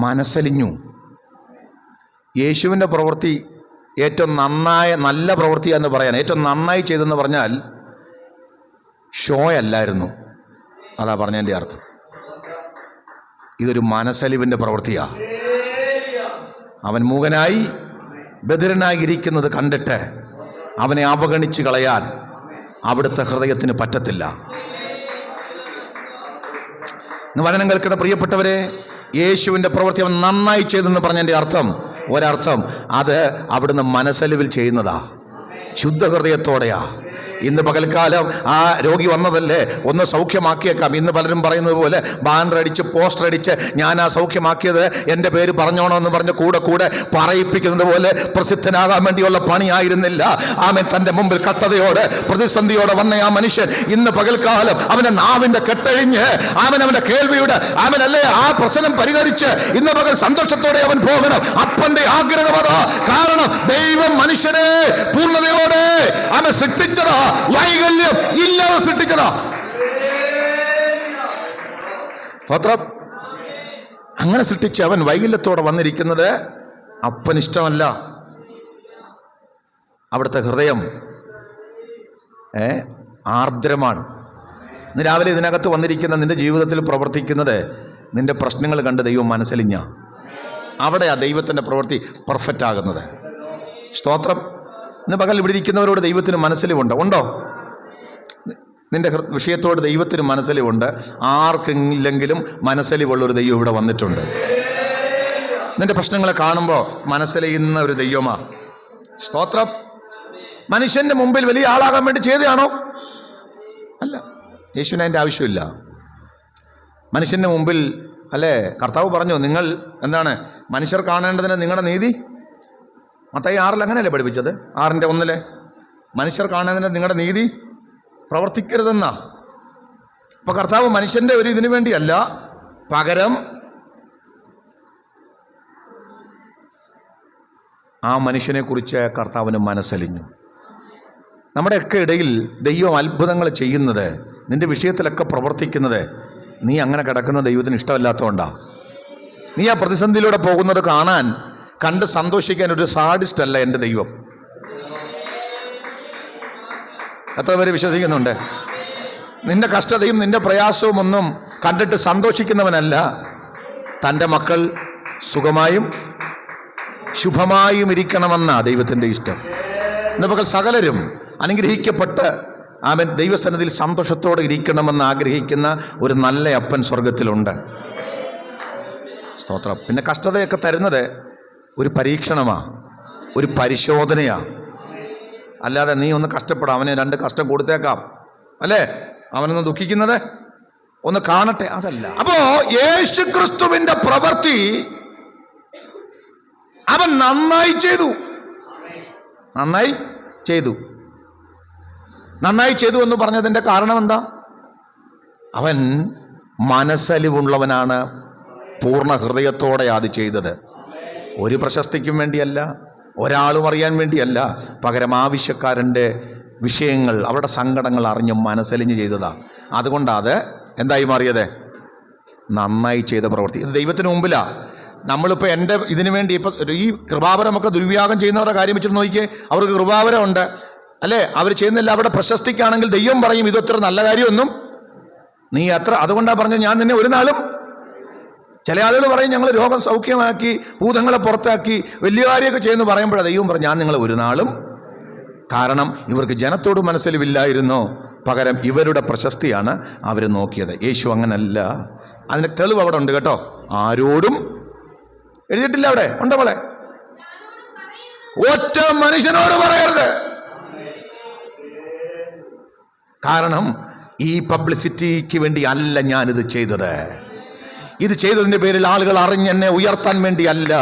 മനസ്സലിഞ്ഞു. യേശുവിൻ്റെ പ്രവൃത്തി ഏറ്റവും നല്ല പ്രവൃത്തിയാന്ന് പറയാൻ, ഏറ്റവും നന്നായി ചെയ്തെന്ന് പറഞ്ഞാൽ ഷോ അല്ലായിരുന്നു. അതാ പറഞ്ഞതിൻ്റെ അർത്ഥം. ഇതൊരു മനസ്സലിവിൻ്റെ പ്രവൃത്തിയാണ്. അവൻ മൂകനായി ബധിരനായി ഇരിക്കുന്നത് കണ്ടിട്ട് അവനെ അവഗണിച്ച് കളയാൻ അവിടുത്തെ ഹൃദയത്തിന് പറ്റത്തില്ല. വചനം കേൾക്കുന്ന പ്രിയപ്പെട്ടവരെ, യേശുവിൻ്റെ പ്രവൃത്തി അവൻ നന്നായി ചെയ്തെന്ന് പറഞ്ഞതിൻ്റെ ഒരർത്ഥം അത് അവിടുന്ന് മനസ്സലിവിൽ ചെയ്യുന്നതാ, ശുദ്ധ ഹൃദയത്തോടെയാ. ഇന്ന് പകൽക്കാലം ആ രോഗി വന്നതല്ലേ, ഒന്ന് സൗഖ്യമാക്കിയേക്കാം. ഇന്ന് പലരും പറയുന്നത് പോലെ ബാനർ അടിച്ച് പോസ്റ്റർ അടിച്ച് ഞാൻ ആ സൗഖ്യമാക്കിയത് എൻ്റെ പേര് പറഞ്ഞോണോ എന്ന് പറഞ്ഞ് കൂടെ പറയിപ്പിക്കുന്നത് പോലെ പ്രസിദ്ധനാകാൻ വേണ്ടിയുള്ള പണിയായിരുന്നില്ല. ആമൻ തൻ്റെ മുമ്പിൽ കട്ടതയോടെ പ്രതിസന്ധിയോടെ വന്ന ആ മനുഷ്യൻ ഇന്ന് പകൽക്കാലം അവൻ്റെ നാവിൻ്റെ കെട്ടഴിഞ്ഞ് അവൻ്റെ കേൾവിയുടെ അവനല്ലേ ആ പ്രശ്നം പരിഹരിച്ച് ഇന്ന് പകൽ സന്തോഷത്തോടെ അവൻ പോകണം. അപ്പൻ്റെ ആഗ്രഹം അതാ. കാരണം ദൈവം മനുഷ്യനെ പൂർണ്ണതയോടെ അവൻ സൃഷ്ടിച്ചതാ, വൈകല്യം ഇല്ലാതെ സൃഷ്ടിച്ചതാ. സ്തോത്രം. അങ്ങനെ സൃഷ്ടിച്ച് അവൻ വൈകല്യത്തോടെ വന്നിരിക്കുന്നത് അപ്പനിഷ്ടമല്ല. അവിടുത്തെ ഹൃദയം ആർദ്രമാണ്. ഇന്ന് രാവിലെ ഇതിനകത്ത് വന്നിരിക്കുന്ന നിന്റെ ജീവിതത്തിൽ പ്രവർത്തിക്കുന്നത് നിന്റെ പ്രശ്നങ്ങൾ കണ്ട് ദൈവം മനസ്സലിഞ്ഞ അവിടെയാ ദൈവത്തിൻ്റെ പ്രവൃത്തി പെർഫെക്റ്റ് ആകുന്നത്. സ്തോത്രം. ഇന്ന് പകൽ ഇവിടെ ഇരിക്കുന്നവരോട് ദൈവത്തിന് മനസ്സലിവുണ്ടോ? ഉണ്ടോ? നിന്റെ വിഷയത്തോട് ദൈവത്തിന് മനസ്സലിവുണ്ട്. ആർക്കെങ്കിലും മനസ്സലിവുള്ളൊരു ദൈവം ഇവിടെ വന്നിട്ടുണ്ട്. നിന്റെ പ്രശ്നങ്ങളെ കാണുമ്പോൾ മനസ്സലിയുന്ന ഒരു ദൈവമാ. സ്തോത്രം. മനുഷ്യൻ്റെ മുമ്പിൽ വലിയ ആളാകാൻ വേണ്ടി ചെയ്തതാണോ? അല്ല. യേശുവിന് അതിൻ്റെ ആവശ്യമില്ല. മനുഷ്യൻ്റെ മുമ്പിൽ അല്ലേ കർത്താവ് പറഞ്ഞു, നിങ്ങൾ എന്താണ് മനുഷ്യർ കാണേണ്ടതിന് നിങ്ങളുടെ നീതി. മത്തായി 6 അങ്ങനെയല്ലേ പഠിപ്പിച്ചത്? 6:1 മനുഷ്യർ കാണുന്നതിന് നിങ്ങളുടെ നീതി പ്രവർത്തിക്കരുതെന്നാ. ഇപ്പൊ കർത്താവ് മനുഷ്യന്റെ ഒരു ഇതിനു വേണ്ടിയല്ല, പകരം ആ മനുഷ്യനെ കുറിച്ച് കർത്താവിന് മനസ്സലിഞ്ഞു. നമ്മുടെയൊക്കെ ഇടയിൽ ദൈവം അത്ഭുതങ്ങൾ ചെയ്യുന്നത്, നിന്റെ വിഷയത്തിലൊക്കെ പ്രവർത്തിക്കുന്നത് നീ അങ്ങനെ കിടക്കുന്ന ദൈവത്തിന് ഇഷ്ടമല്ലാത്തതുകൊണ്ടാ. നീ ആ പ്രതിസന്ധിയിലൂടെ പോകുന്നത് കണ്ട് സന്തോഷിക്കാൻ ഒരു സാഡിസ്റ്റ് അല്ല എൻ്റെ ദൈവം. എത്ര പേര് വിശ്വസിക്കുന്നുണ്ട്? നിന്റെ കഷ്ടതയും നിന്റെ പ്രയാസവും ഒന്നും കണ്ടിട്ട് സന്തോഷിക്കുന്നവനല്ല. തൻ്റെ മക്കൾ സുഖമായും ശുഭമായും ഇരിക്കണമെന്നാ ദൈവത്തിൻ്റെ ഇഷ്ടം. ഇന്ന് പകൽ സകലരും അനുഗ്രഹിക്കപ്പെട്ട് ആമേൻ ദൈവസന്നിധിയിൽ സന്തോഷത്തോടെ ഇരിക്കണമെന്ന് ആഗ്രഹിക്കുന്ന ഒരു നല്ല അപ്പൻ സ്വർഗത്തിലുണ്ട്. സ്തോത്രം. പിന്നെ കഷ്ടതയൊക്കെ തരുന്നത് ഒരു പരീക്ഷണമാണ്, ഒരു പരിശോധനയാണ്. അല്ലാതെ നീ ഒന്ന് കഷ്ടപ്പെടാം, അവന് 2 കഷ്ടം കൊടുത്തേക്കാം അല്ലേ, അവനൊന്ന് ദുഃഖിക്കുന്നത് ഒന്ന് കാണട്ടെ, അതല്ല. അപ്പോ യേശുക്രിസ്തുവിന്റെ പ്രവൃത്തി അവൻ നന്നായി ചെയ്തു എന്ന് പറഞ്ഞതിൻ്റെ കാരണം എന്താ? അവൻ മനസ്സലിവുള്ളവനാണ്. പൂർണ്ണ ഹൃദയത്തോടെ അത് ചെയ്തത്. ഒരു പ്രശസ്തിക്കും വേണ്ടിയല്ല, ഒരാളും അറിയാൻ വേണ്ടിയല്ല, പകരം ആവശ്യക്കാരൻ്റെ വിഷയങ്ങൾ അവരുടെ സങ്കടങ്ങൾ അറിഞ്ഞ് മനസ്സലിഞ്ഞ് ചെയ്തതാണ്. അതുകൊണ്ടാണ് അത് എന്തായി മാറിയത്? നന്നായി ചെയ്ത പ്രവൃത്തി. ഇത് ദൈവത്തിന് മുമ്പിലാണ്. നമ്മളിപ്പോൾ എൻ്റെ ഇതിനു വേണ്ടി ഇപ്പം ഈ കൃപാവരമൊക്കെ ദുർവ്യാഗം ചെയ്യുന്നവരുടെ കാര്യം വെച്ചിട്ട് നോക്കിയേ, അവർക്ക് കൃപാവരമുണ്ട് അല്ലേ, അവർ ചെയ്യുന്നില്ല. അവിടെ പ്രശസ്തിക്കാണെങ്കിൽ ദൈവം പറയും ഇതൊത്ര നല്ല കാര്യമൊന്നും നീ അത്ര, അതുകൊണ്ടാണ് പറഞ്ഞത് ഞാൻ നിന്നെ ഒരു നാളും. ചില ആളുകൾ പറയും ഞങ്ങൾ രോഗം സൗഖ്യമാക്കി, ഭൂതങ്ങളെ പുറത്താക്കി, വലിയ കാര്യമൊക്കെ ചെയ്യുന്നു പറയുമ്പോഴാണ് ദൈവം പറഞ്ഞു ഞാൻ നിങ്ങളെ ഒരു നാളും കാരണം ഇവർക്ക് ജനത്തോട് മനസ്സിലില്ലായിരുന്നു, പകരം ഇവരുടെ പ്രശസ്തിയാണ് അവർ നോക്കിയത്. യേശു അങ്ങനല്ല. അതിന് തെളിവ് അവിടെ ഉണ്ട് കേട്ടോ. ആരോടും എഴുതിയിട്ടില്ല, അവിടെ ഉണ്ടോ മോളെ? ഒറ്റ മനുഷ്യനോട് പറയരുത്. കാരണം ഈ പബ്ലിസിറ്റിക്ക് വേണ്ടി അല്ല ഞാനിത് ചെയ്തത്. ഇത് ചെയ്തതിൻ്റെ പേരിൽ ആളുകൾ അറിഞ്ഞെന്നെ ഉയർത്താൻ വേണ്ടിയല്ല,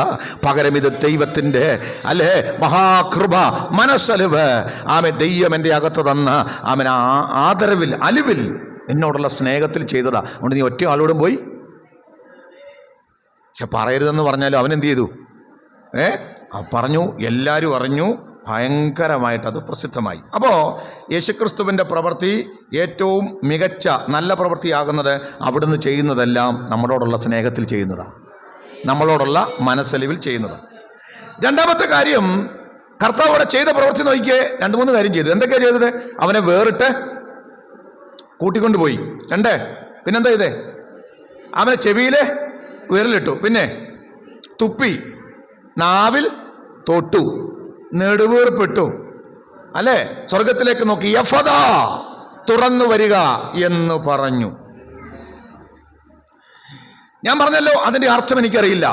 പകരം ഇത് ദൈവത്തിൻ്റെ അല്ലേ മഹാകൃപ, മനസ്സലിവ്. ദൈവം എൻ്റെ അകത്ത് തന്ന ആദരവിൽ, അലിവിൽ, എന്നോടുള്ള സ്നേഹത്തിൽ ചെയ്തതാ. അതുകൊണ്ട് നീ ഒറ്റ ആളോടും പോയി പക്ഷെ പറയരുതെന്ന് പറഞ്ഞാലും അവനെന്ത് ചെയ്തു? പറഞ്ഞു, എല്ലാവരും അറിഞ്ഞു, ഭയങ്കരമായിട്ടത് പ്രസിദ്ധമായി. അപ്പോൾ യേശുക്രിസ്തുവിൻ്റെ പ്രവൃത്തി ഏറ്റവും മികച്ച നല്ല പ്രവൃത്തിയാകുന്നത് അവിടുന്ന് ചെയ്യുന്നതെല്ലാം നമ്മളോടുള്ള സ്നേഹത്തിൽ ചെയ്യുന്നതാണ്, നമ്മളോടുള്ള മനസ്സലിവിൽ ചെയ്യുന്നതാണ്. രണ്ടാമത്തെ കാര്യം, കർത്താവ് അവിടെ ചെയ്ത പ്രവൃത്തി നോക്കിയേ. 2-3 കാര്യം ചെയ്തു. എന്തൊക്കെയാണ് ചെയ്തത്? അവനെ വേറിട്ട് കൂട്ടിക്കൊണ്ടുപോയി. പിന്നെന്താ ചെയ്തേ? അവനെ ചെവിയിലെ വിരലിട്ടു, പിന്നെ തുപ്പി, നാവിൽ തൊട്ടു, നെടുവീർപ്പിട്ടു, അല്ലേ? സ്വർഗത്തിലേക്ക് നോക്കി യഫദാ, തുറന്നു വരിക എന്ന് പറഞ്ഞു. ഞാൻ പറഞ്ഞല്ലോ, അതിൻ്റെ അർത്ഥം എനിക്കറിയില്ല,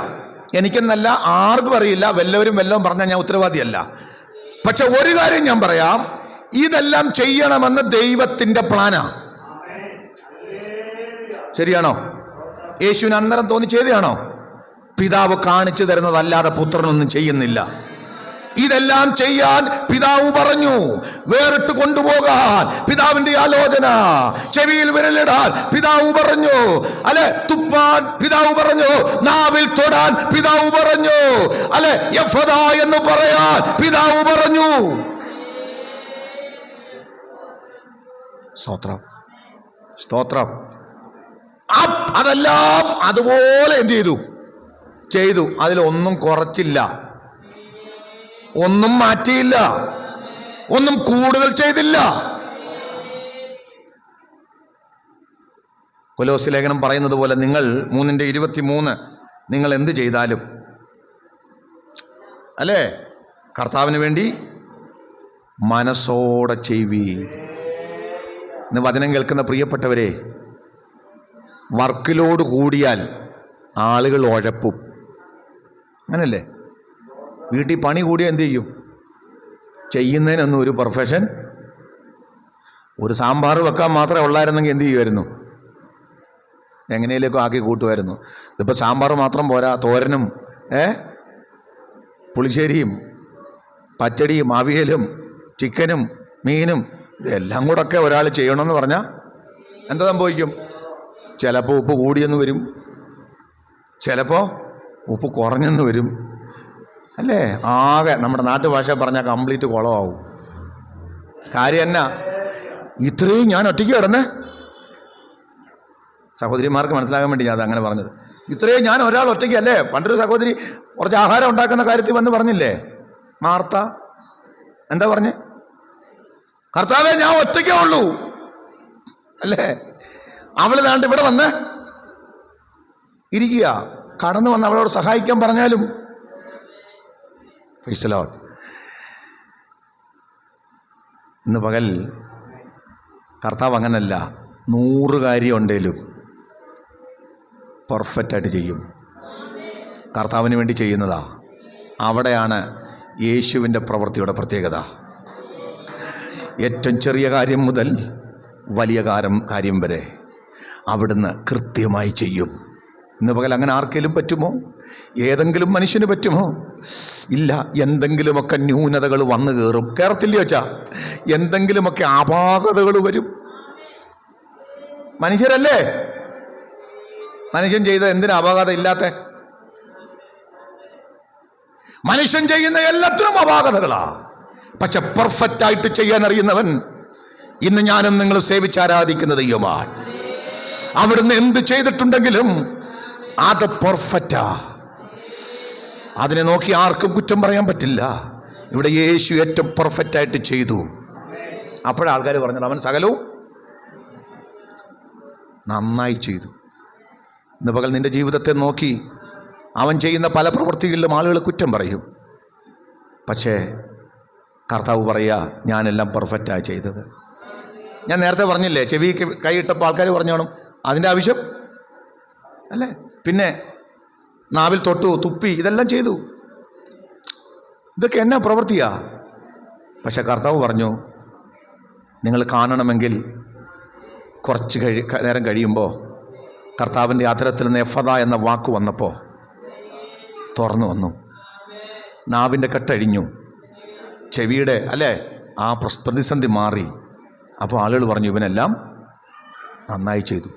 എനിക്കെന്നല്ല ആർക്കും അറിയില്ല. വല്ലവരും പറഞ്ഞാൽ ഞാൻ ഉത്തരവാദിയല്ല. പക്ഷെ ഒരു കാര്യം ഞാൻ പറയാം, ഇതെല്ലാം ചെയ്യണമെന്ന് ദൈവത്തിൻ്റെ പ്ലാനാ. ശരിയാണോ? യേശുവിന് അന്നേരം തോന്നി ചെയ്തതാണോ? പിതാവ് കാണിച്ചു തരുന്നതല്ലാതെ പുത്രനൊന്നും ചെയ്യുന്നില്ല. ഇതെല്ലാം ചെയ്യാൻ പിതാവ് പറഞ്ഞു. വേറിട്ട് കൊണ്ടുപോകാൻ പിതാവിന്റെ ആലോചന. ചെവിയിൽ വിരലിടാൻ പിതാവ് പറഞ്ഞു, അല്ലെ? തുപ്പാൻ പിതാവ് പറഞ്ഞു, നാവിൽ തൊടാൻ പിതാവ് പറഞ്ഞു, അല്ലെ? യഫദാ എന്ന് പറയാൻ പിതാവ് പറഞ്ഞു. സ്തോത്രം, സ്തോത്രം. അതെല്ലാം അതുപോലെ എന്ത് ചെയ്തു. അതിലൊന്നും കുറച്ചില്ല, ഒന്നും മാറ്റിയില്ല, ഒന്നും കൂടുതൽ ചെയ്തില്ല. കൊലോസ്യ ലേഖനം പറയുന്നത് പോലെ, നിങ്ങൾ 3:23, നിങ്ങൾ എന്ത് ചെയ്താലും, അല്ലേ, കർത്താവിന് വേണ്ടി മനസ്സോടെ ചെയ്യുവീൻ. ഇന്ന് വചനം കേൾക്കുന്ന പ്രിയപ്പെട്ടവരെ, വർക്കിലോട് കൂടിയാൽ ആളുകൾ ഉഴപ്പും. അങ്ങനല്ലേ? വീട്ടിൽ പണി കൂടിയാൽ എന്ത് ചെയ്യും? ചെയ്യുന്നതിനൊന്നും ഒരു പ്രൊഫഷൻ. ഒരു സാമ്പാർ വെക്കാൻ മാത്രമേ ഉള്ളായിരുന്നെങ്കിൽ എന്ത് ചെയ്യുമായിരുന്നു? എങ്ങനെയൊക്കെ ആക്കി കൂട്ടുമായിരുന്നു. ഇതിപ്പോൾ സാമ്പാർ മാത്രം പോരാ, തോരനും പുളിശ്ശേരിയും പച്ചടിയും അവിയലും ചിക്കനും മീനും ഇതെല്ലാം കൂടെ ഒരാൾ ചെയ്യണമെന്ന് പറഞ്ഞാൽ എന്താ സംഭവിക്കും? ചിലപ്പോൾ ഉപ്പ് കൂടിയെന്ന് വരും, ചിലപ്പോൾ ഉപ്പ് കുറഞ്ഞെന്ന് വരും, അല്ലേ? ആകെ നമ്മുടെ നാട്ടുഭാഷ പറഞ്ഞാൽ കംപ്ലീറ്റ് കുളമാവും. കാര്യം എന്നാ? ഇത്രയും ഞാൻ ഒറ്റയ്ക്ക് കിടന്നേ. സഹോദരിമാർക്ക് മനസ്സിലാകാൻ വേണ്ടി ഞാൻ അങ്ങനെ പറഞ്ഞത്. ഇത്രയും ഞാൻ ഒരാൾ ഒറ്റയ്ക്കല്ലേ. പണ്ടൊരു സഹോദരി കുറച്ച് ആഹാരം ഉണ്ടാക്കുന്ന കാര്യത്തിൽ വന്ന് പറഞ്ഞില്ലേ, മാർത്ത എന്താ പറഞ്ഞേ? കർത്താവേ, ഞാൻ ഒറ്റയ്ക്കേ ഉള്ളൂ, അല്ലേ? അവൾ ദാണ്ട് ഇവിടെ വന്ന് ഇരിക്കുക. കടന്നു വന്ന് അവളോട് സഹായിക്കാൻ പറഞ്ഞാലും. Price the Lord. ഇന്ന് പകൽ കർത്താവ് അങ്ങനല്ല. 100 കാര്യം ഉണ്ടേലും പെർഫെക്റ്റായിട്ട് ചെയ്യും. കർത്താവിന് വേണ്ടി ചെയ്യുന്നതാ. അവിടെയാണ് യേശുവിൻ്റെ പ്രവൃത്തിയുടെ പ്രത്യേകത. ഏറ്റവും ചെറിയ കാര്യം മുതൽ വലിയ കാര്യം വരെ അവിടുന്ന് കൃത്യമായി ചെയ്യും. ഇന്ന് പകൽ അങ്ങനെ ആർക്കെങ്കിലും പറ്റുമോ? ഏതെങ്കിലും മനുഷ്യന് പറ്റുമോ? ഇല്ല. എന്തെങ്കിലുമൊക്കെ ന്യൂനതകൾ വന്നു കയറത്തില്ല വെച്ചാ, എന്തെങ്കിലുമൊക്കെ അപാകതകൾ വരും. മനുഷ്യരല്ലേ? മനുഷ്യൻ ചെയ്ത എന്തിനാ അപാകത ഇല്ലാത്ത? മനുഷ്യൻ ചെയ്യുന്ന എല്ലാത്തിനും അപാകതകളാ. പക്ഷെ പെർഫെക്റ്റ് ആയിട്ട് ചെയ്യാൻ അറിയുന്നവൻ ഇന്ന് ഞാനും നിങ്ങൾ സേവിച്ചാരാധിക്കുന്ന ദൈവമാണ്. അവിടുന്ന് എന്ത് ചെയ്തിട്ടുണ്ടെങ്കിലും അത് പെർഫെക്റ്റാ. അതിനെ നോക്കി ആർക്കും കുറ്റം പറയാൻ പറ്റില്ല. ഇവിടെ യേശു ഏറ്റവും പെർഫെക്റ്റായിട്ട് ചെയ്തു. അപ്പോഴാൾക്കാർ പറഞ്ഞത് അവൻ സകലവും നന്നായി ചെയ്തു. ഇന്ന് പകൽ നിൻ്റെ ജീവിതത്തെ നോക്കി അവൻ ചെയ്യുന്ന പല പ്രവൃത്തികളിലും ആളുകൾ കുറ്റം പറയും. പക്ഷേ കർത്താവ് പറയുക, ഞാനെല്ലാം പെർഫെക്റ്റാണ് ചെയ്തത്. ഞാൻ നേരത്തെ പറഞ്ഞില്ലേ, ചെവി കൈയിട്ടപ്പോൾ ആൾക്കാർ പറഞ്ഞോണം, അതിൻ്റെ ആവശ്യം അല്ലേ? പിന്നെ നാവിൽ തൊട്ടു, തുപ്പി, ഇതെല്ലാം ചെയ്തു. ഇതൊക്കെ എന്നാ പ്രവൃത്തിയാ? പക്ഷെ കർത്താവ് പറഞ്ഞു, നിങ്ങൾ കാണണമെങ്കിൽ കുറച്ച് നേരം കഴിയുമ്പോൾ കർത്താവിൻ്റെ അധരത്തിൽ നിന്ന് എഫദ എന്ന വാക്ക് വന്നപ്പോൾ തുറന്നു വന്നു. നാവിൻ്റെ കെട്ടഴിഞ്ഞു, ചെവിയുടെ അല്ലേ ആ പ്രതിസന്ധി മാറി. അപ്പോൾ ആളുകൾ പറഞ്ഞു, ഇവനെല്ലാം നന്നായി ചെയ്തു.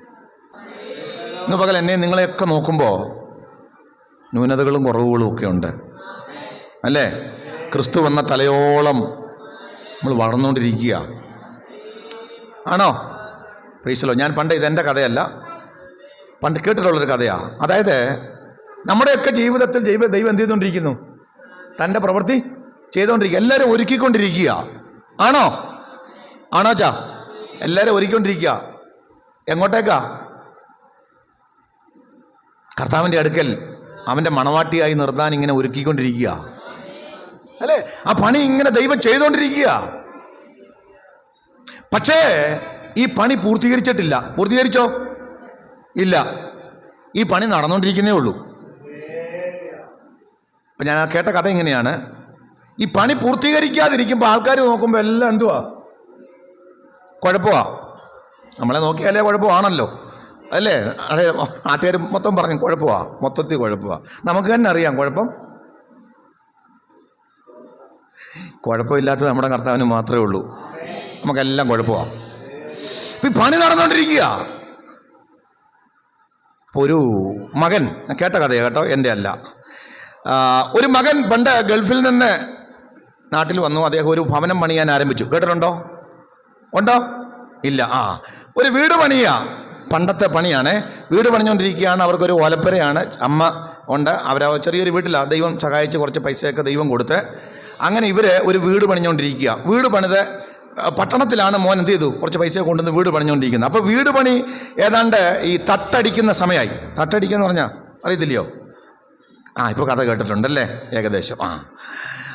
ഇന്ന് പകൽ എന്നെ നിങ്ങളെയൊക്കെ നോക്കുമ്പോൾ ന്യൂനതകളും കുറവുകളും ഒക്കെ ഉണ്ട് അല്ലേ? ക്രിസ്തു വന്ന തലയോളം നമ്മൾ വളർന്നുകൊണ്ടിരിക്കുക ആണോ? പ്രീശലോ, ഞാൻ പണ്ട് ഇതെൻ്റെ കഥയല്ല, പണ്ട് കേട്ടിട്ടുള്ളൊരു കഥയാണ്. അതായത് നമ്മുടെയൊക്കെ ജീവിതത്തിൽ ദൈവം എന്ത് ചെയ്തുകൊണ്ടിരിക്കുന്നു? തൻ്റെ പ്രവൃത്തി ചെയ്തുകൊണ്ടിരിക്കുക. എല്ലാവരും ഒരുക്കിക്കൊണ്ടിരിക്കുക. ആണോ? ആണോ ചാ? എല്ലാവരും ഒരുക്കിക്കൊണ്ടിരിക്കുക. എങ്ങോട്ടേക്കാ? കർത്താവിൻ്റെ അടുക്കൽ അവൻ്റെ മണവാട്ടിയായി നിർത്താൻ ഇങ്ങനെ ഒരുക്കിക്കൊണ്ടിരിക്കുക അല്ലേ? ആ പണി ഇങ്ങനെ ദൈവം ചെയ്തുകൊണ്ടിരിക്കുക. പക്ഷേ ഈ പണി പൂർത്തീകരിച്ചിട്ടില്ല. പൂർത്തീകരിച്ചോ? ഇല്ല. ഈ പണി നടന്നുകൊണ്ടിരിക്കുന്നേ ഉള്ളൂ. ഇപ്പം ഞാൻ കേട്ട കഥ ഇങ്ങനെയാണ്. ഈ പണി പൂർത്തീകരിക്കാതിരിക്കുമ്പോൾ ആൾക്കാർ നോക്കുമ്പോൾ എല്ലാം എന്തുവാ? കുഴപ്പമാ. നമ്മളെ നോക്കിയാലേ കുഴപ്പമാണല്ലോ അല്ലേ? അതെ, നാട്ടുകാർ മൊത്തം പറഞ്ഞു കുഴപ്പമാ, മൊത്തത്തിൽ കുഴപ്പമാ. നമുക്ക് തന്നെ അറിയാം കുഴപ്പം. കുഴപ്പമില്ലാത്തത് നമ്മുടെ കർത്താവിന് മാത്രമേ ഉള്ളൂ. നമുക്കെല്ലാം കുഴപ്പമാണ്. ഇപ്പം ഈ പണി നടന്നുകൊണ്ടിരിക്കുക. അപ്പോൾ ഒരു മകൻ, കേട്ട കഥയാണ് കേട്ടോ, എൻ്റെ അല്ല. ഒരു മകൻ പണ്ട് ഗൾഫിൽ നിന്ന് നാട്ടിൽ വന്നു. അദ്ദേഹം ഒരു ഭവനം പണിയാൻ ആരംഭിച്ചു. കേട്ടിട്ടുണ്ടോ? ഉണ്ടോ? ഇല്ല. ഒരു വീട് പണിയാ. പണ്ടത്തെ പണിയാണ്. വീട് പണിഞ്ഞുകൊണ്ടിരിക്കുകയാണ്. അവർക്കൊരു ഓലപ്പുരയാണ്. അമ്മ ഉണ്ട്. ചെറിയൊരു വീട്ടിലാണ്. ദൈവം സഹായിച്ച് കുറച്ച് പൈസയൊക്കെ ദൈവം കൊടുത്ത് അങ്ങനെ ഇവർ ഒരു വീട് പണിഞ്ഞുകൊണ്ടിരിക്കുക. വീട് പണിത് പട്ടണത്തിലാണ്. മോൻ എന്ത് ചെയ്തു? കുറച്ച് പൈസ കൊണ്ടുവന്ന് വീട് പണിഞ്ഞുകൊണ്ടിരിക്കുന്നത്. അപ്പോൾ വീട് പണി ഏതാണ്ട് ഈ തട്ടടിക്കുന്ന സമയമായി. തട്ടടിക്കുന്ന പറഞ്ഞാൽ അറിയത്തില്ലയോ? ഇപ്പോൾ കഥ കേട്ടിട്ടുണ്ടല്ലേ ഏകദേശം.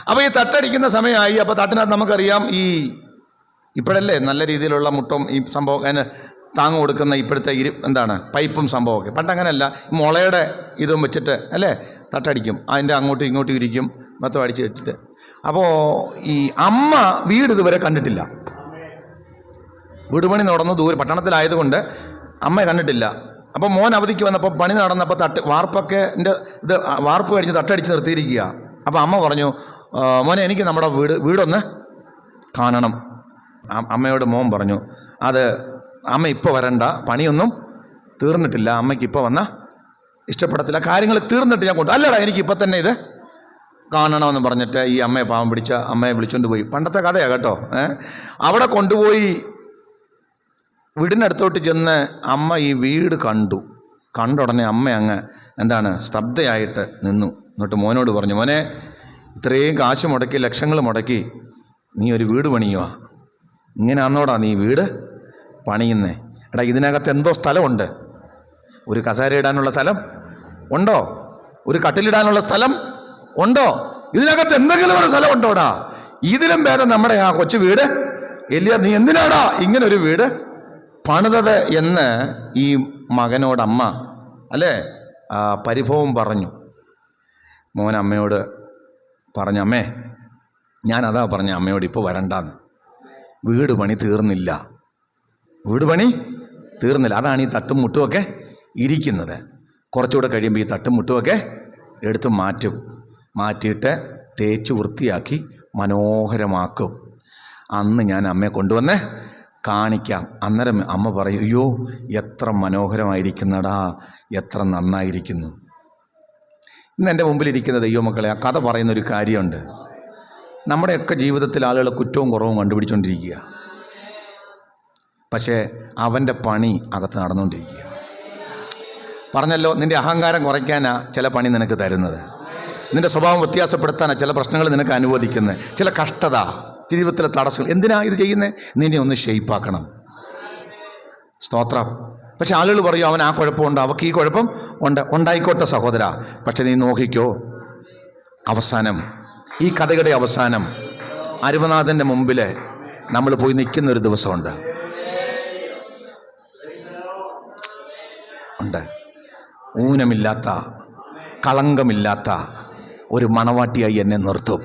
അപ്പോൾ ഈ തട്ടടിക്കുന്ന സമയമായി. അപ്പോൾ തട്ടിനകത്ത് നമുക്കറിയാം, ഇപ്പോഴല്ലേ നല്ല രീതിയിലുള്ള മുട്ടും ഈ സംഭവം അതിന് താങ്ങ് കൊടുക്കുന്ന ഇപ്പോഴത്തെ എന്താണ് പൈപ്പും സംഭവമൊക്കെ. പണ്ട് അങ്ങനെയല്ല, മുളയുടെ ഇതും വെച്ചിട്ട് അല്ലേ തട്ടടിക്കും. അതിൻ്റെ അങ്ങോട്ടും ഇങ്ങോട്ടും ഇരിക്കും, മൊത്തം അടിച്ച് വെച്ചിട്ട്. അപ്പോൾ ഈ അമ്മ വീട് ഇതുവരെ കണ്ടിട്ടില്ല. വീട് പണി നടന്നു ദൂരെ പട്ടണത്തിലായതുകൊണ്ട് അമ്മ കണ്ടിട്ടില്ല. അപ്പോൾ മോൻ അവധിക്ക് വന്നപ്പോൾ പണി നടന്നപ്പോൾ വാർപ്പൊക്കെ ഇത് വാർപ്പ് കഴിഞ്ഞ് തട്ടടിച്ച് നിർത്തിയിരിക്കുക. അപ്പോൾ അമ്മ പറഞ്ഞു, മോനെ എനിക്ക് നമ്മുടെ വീടൊന്ന് കാണണം. അമ്മയോട് മോൻ പറഞ്ഞു, അത് അമ്മ ഇപ്പോൾ വരണ്ട, പണിയൊന്നും തീർന്നിട്ടില്ല, അമ്മയ്ക്ക് ഇപ്പോൾ വന്നാൽ ഇഷ്ടപ്പെടത്തില്ല, കാര്യങ്ങൾ തീർന്നിട്ട് ഞാൻ കൊണ്ടു. അല്ലടാ, എനിക്കിപ്പോൾ തന്നെ ഇത് കാണണമെന്ന് പറഞ്ഞിട്ട് ഈ അമ്മയെ പാവം പിടിച്ച അമ്മയെ വിളിച്ചുകൊണ്ട് പോയി. പണ്ടത്തെ കഥയാണ് കേട്ടോ. അവിടെ കൊണ്ടുപോയി വീടിനടുത്തോട്ട് ചെന്ന് അമ്മ ഈ വീട് കണ്ട ഉടനെ അമ്മ അങ്ങ് സ്തബ്ധയായിട്ട് നിന്നു. എന്നിട്ട് മോനോട് പറഞ്ഞു, മോനെ, ഇത്രയും കാശ് മുടക്കി, ലക്ഷങ്ങൾ മുടക്കി നീ ഒരു വീട് പണിയുക, ഇങ്ങനെയാന്നോടാ നീ വീട് പണിയുന്നേ? എടാ, ഇതിനകത്ത് എന്തോ സ്ഥലമുണ്ട്. ഒരു കസേര ഇടാനുള്ള സ്ഥലം ഉണ്ടോ? ഒരു കട്ടിലിടാനുള്ള സ്ഥലം ഉണ്ടോ? ഇതിനകത്ത് എന്തെങ്കിലും ഒരു സ്ഥലം ഉണ്ടോടാ? ഇതിലും ഭേദം നമ്മുടെ ആ കൊച്ചു വീട് ഇല്ല. നീ എന്തിനാടാ ഇങ്ങനെ ഒരു വീട് പണിതത് എന്ന് ഈ മകനോടമ്മ അല്ലേ പരിഭവം പറഞ്ഞു. മോൻ അമ്മയോട് പറഞ്ഞ, അമ്മേ, ഞാനതാ പറഞ്ഞ അമ്മയോട് ഇപ്പോൾ വരണ്ടാന്ന്. വീട് പണി തീർന്നില്ല. വീട് പണി തീർന്നില്ല. അതാണ് ഈ തട്ടും മുട്ടുമൊക്കെ ഇരിക്കുന്നത്. കുറച്ചുകൂടെ കഴിയുമ്പോൾ ഈ തട്ടും മുട്ടുമൊക്കെ എടുത്ത് മാറ്റിയിട്ട് തേച്ച് വൃത്തിയാക്കി മനോഹരമാക്കും. അന്ന് ഞാൻ അമ്മയെ കൊണ്ടുവന്ന് കാണിക്കാം. അന്നേരം അമ്മ പറയും, അയ്യോ എത്ര മനോഹരമായിരിക്കുന്നടാ, എത്ര നന്നായിരിക്കുന്നു. ഇന്ന് എൻ്റെ മുമ്പിലിരിക്കുന്ന ദൈവമക്കളെ, ആ കഥ പറയുന്നൊരു കാര്യമുണ്ട്. നമ്മുടെയൊക്കെ ജീവിതത്തിൽ ആളുകൾ കുറ്റവും കുറവും കണ്ടുപിടിച്ചുകൊണ്ടിരിക്കുക. പക്ഷേ അവൻ്റെ പണി അകത്ത് നടന്നുകൊണ്ടിരിക്കുക. പറഞ്ഞല്ലോ, നിൻ്റെ അഹങ്കാരം കുറയ്ക്കാനാ ചില പണി നിനക്ക് തരുന്നത്. നിൻ്റെ സ്വഭാവം വ്യത്യാസപ്പെടുത്താനാണ് ചില പ്രശ്നങ്ങൾ നിനക്ക് അനുവദിക്കുന്നത്. ചില കഷ്ടത, ജീവിതത്തിലെ തടസ്സങ്ങൾ. എന്തിനാ ഇത് ചെയ്യുന്നത്? നിന്നെ ഒന്ന് ഷെയ്പ്പാക്കണം. സ്തോത്രം. പക്ഷെ ആളുകൾ പറയും, അവൻ ആ കുഴപ്പമുണ്ട്, അവർക്ക് ഈ കുഴപ്പം ഉണ്ട്. ഉണ്ടായിക്കോട്ടെ സഹോദര, പക്ഷെ നീ നോക്കിക്കോ, അവസാനം ഈ കഥയുടെ അവസാനം അരുമനാഥൻ്റെ മുമ്പിൽ നമ്മൾ പോയി നിൽക്കുന്നൊരു ദിവസമുണ്ട്. ഊനമില്ലാത്ത, കളങ്കമില്ലാത്ത ഒരു മണവാട്ടിയായി എന്നെ നിർത്തും.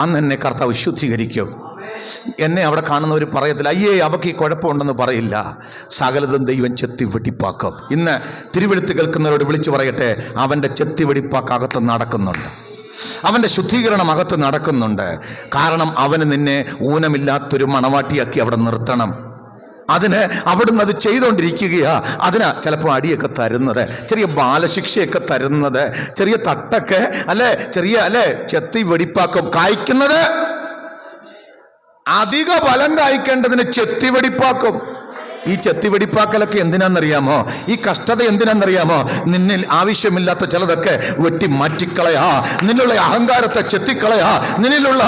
അന്ന് എന്നെ കർത്താവ് ശുദ്ധീകരിക്കും. എന്നെ അവിടെ കാണുന്നവർ പറയത്തില്ല, അയ്യേ അവർക്ക് ഈ കുഴപ്പമുണ്ടെന്ന് പറയില്ല. സകലതും ദൈവം ചെത്തി വെടിപ്പാക്കും. ഇന്ന് തിരുവെഴുത്ത് കേൾക്കുന്നവരോട് വിളിച്ചു പറയട്ടെ, അവൻ്റെ ചെത്തി വെടിപ്പാക്ക് അകത്ത് നടക്കുന്നുണ്ട്. അവൻ്റെ ശുദ്ധീകരണം അകത്ത് നടക്കുന്നുണ്ട്. കാരണം അവന് നിന്നെ ഊനമില്ലാത്തൊരു മണവാട്ടിയാക്കി അവിടെ നിർത്തണം. അതിന് അവിടുന്ന് അത് ചെയ്തുകൊണ്ടിരിക്കുകയാ. അതിനാ ചിലപ്പോൾ അടിയൊക്കെ തരുന്നത്, ചെറിയ ബാലശിക്ഷയൊക്കെ തരുന്നത്, ചെറിയ തട്ടൊക്കെ ചെറിയ ചെത്തി വെടിപ്പാക്കും. കായ്ക്കുന്നത് അധിക ഫലം കായ്ക്കേണ്ടതിന് ചെത്തി വെടിപ്പാക്കും. ഈ ചെത്തി വെടിപ്പാക്കലൊക്കെ എന്തിനാണെന്നറിയാമോ? ഈ കഷ്ടത എന്തിനാണെന്നറിയാമോ? നിന്നിൽ ആവശ്യമില്ലാത്ത ചിലതൊക്കെ വെട്ടി മാറ്റിക്കളയാ, നിന്നുള്ള അഹങ്കാരത്തെ ചെത്തിക്കളയാ, നിന്നിലുള്ള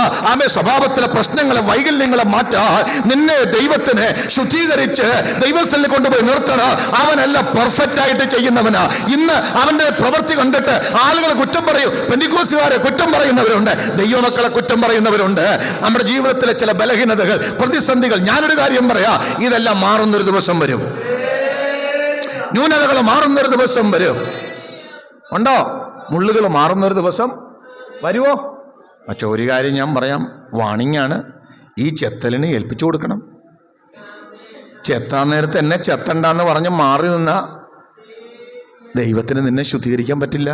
സ്വഭാവത്തിലെ പ്രശ്നങ്ങളെ, വൈകല്യങ്ങളെ മാറ്റാ, നിന്നെ ദൈവത്തിന് ശുദ്ധീകരിച്ച് ദൈവസ്ഥലിൽ കൊണ്ടുപോയി നിർത്തണം. അവനെല്ലാം പെർഫെക്റ്റ് ആയിട്ട് ചെയ്യുന്നവനാ. ഇന്ന് അവന്റെ പ്രവൃത്തി കണ്ടിട്ട് ആളുകൾ കുറ്റം പറയും. പെന്തിക്കോസുകാരെ കുറ്റം പറയുന്നവരുണ്ട്, ദൈവമക്കളെ കുറ്റം പറയുന്നവരുണ്ട്. നമ്മുടെ ജീവിതത്തിലെ ചില ബലഹീനതകൾ, പ്രതിസന്ധികൾ, ഞാനൊരു കാര്യം പറയാ, ഇതെല്ലാം മാറുന്ന ദിവസം വരും. ന്യൂനതകൾ മാറുന്നൊരു ദിവസം വരും. ഉണ്ടോ? മുള്ളുകൾ മാറുന്നൊരു ദിവസം വരുമോ? പക്ഷെ ഒരു കാര്യം ഞാൻ പറയാം, വാണിംഗ് ആണ്. ഈ ചെത്തലിന് ഏൽപ്പിച്ചു കൊടുക്കണം. ചെത്താൻ നേരത്തെ എന്നെ ചെത്തണ്ടെന്ന് പറഞ്ഞ് മാറി നിന്ന ദൈവത്തിന് നിന്നെ ശുദ്ധീകരിക്കാൻ പറ്റില്ല.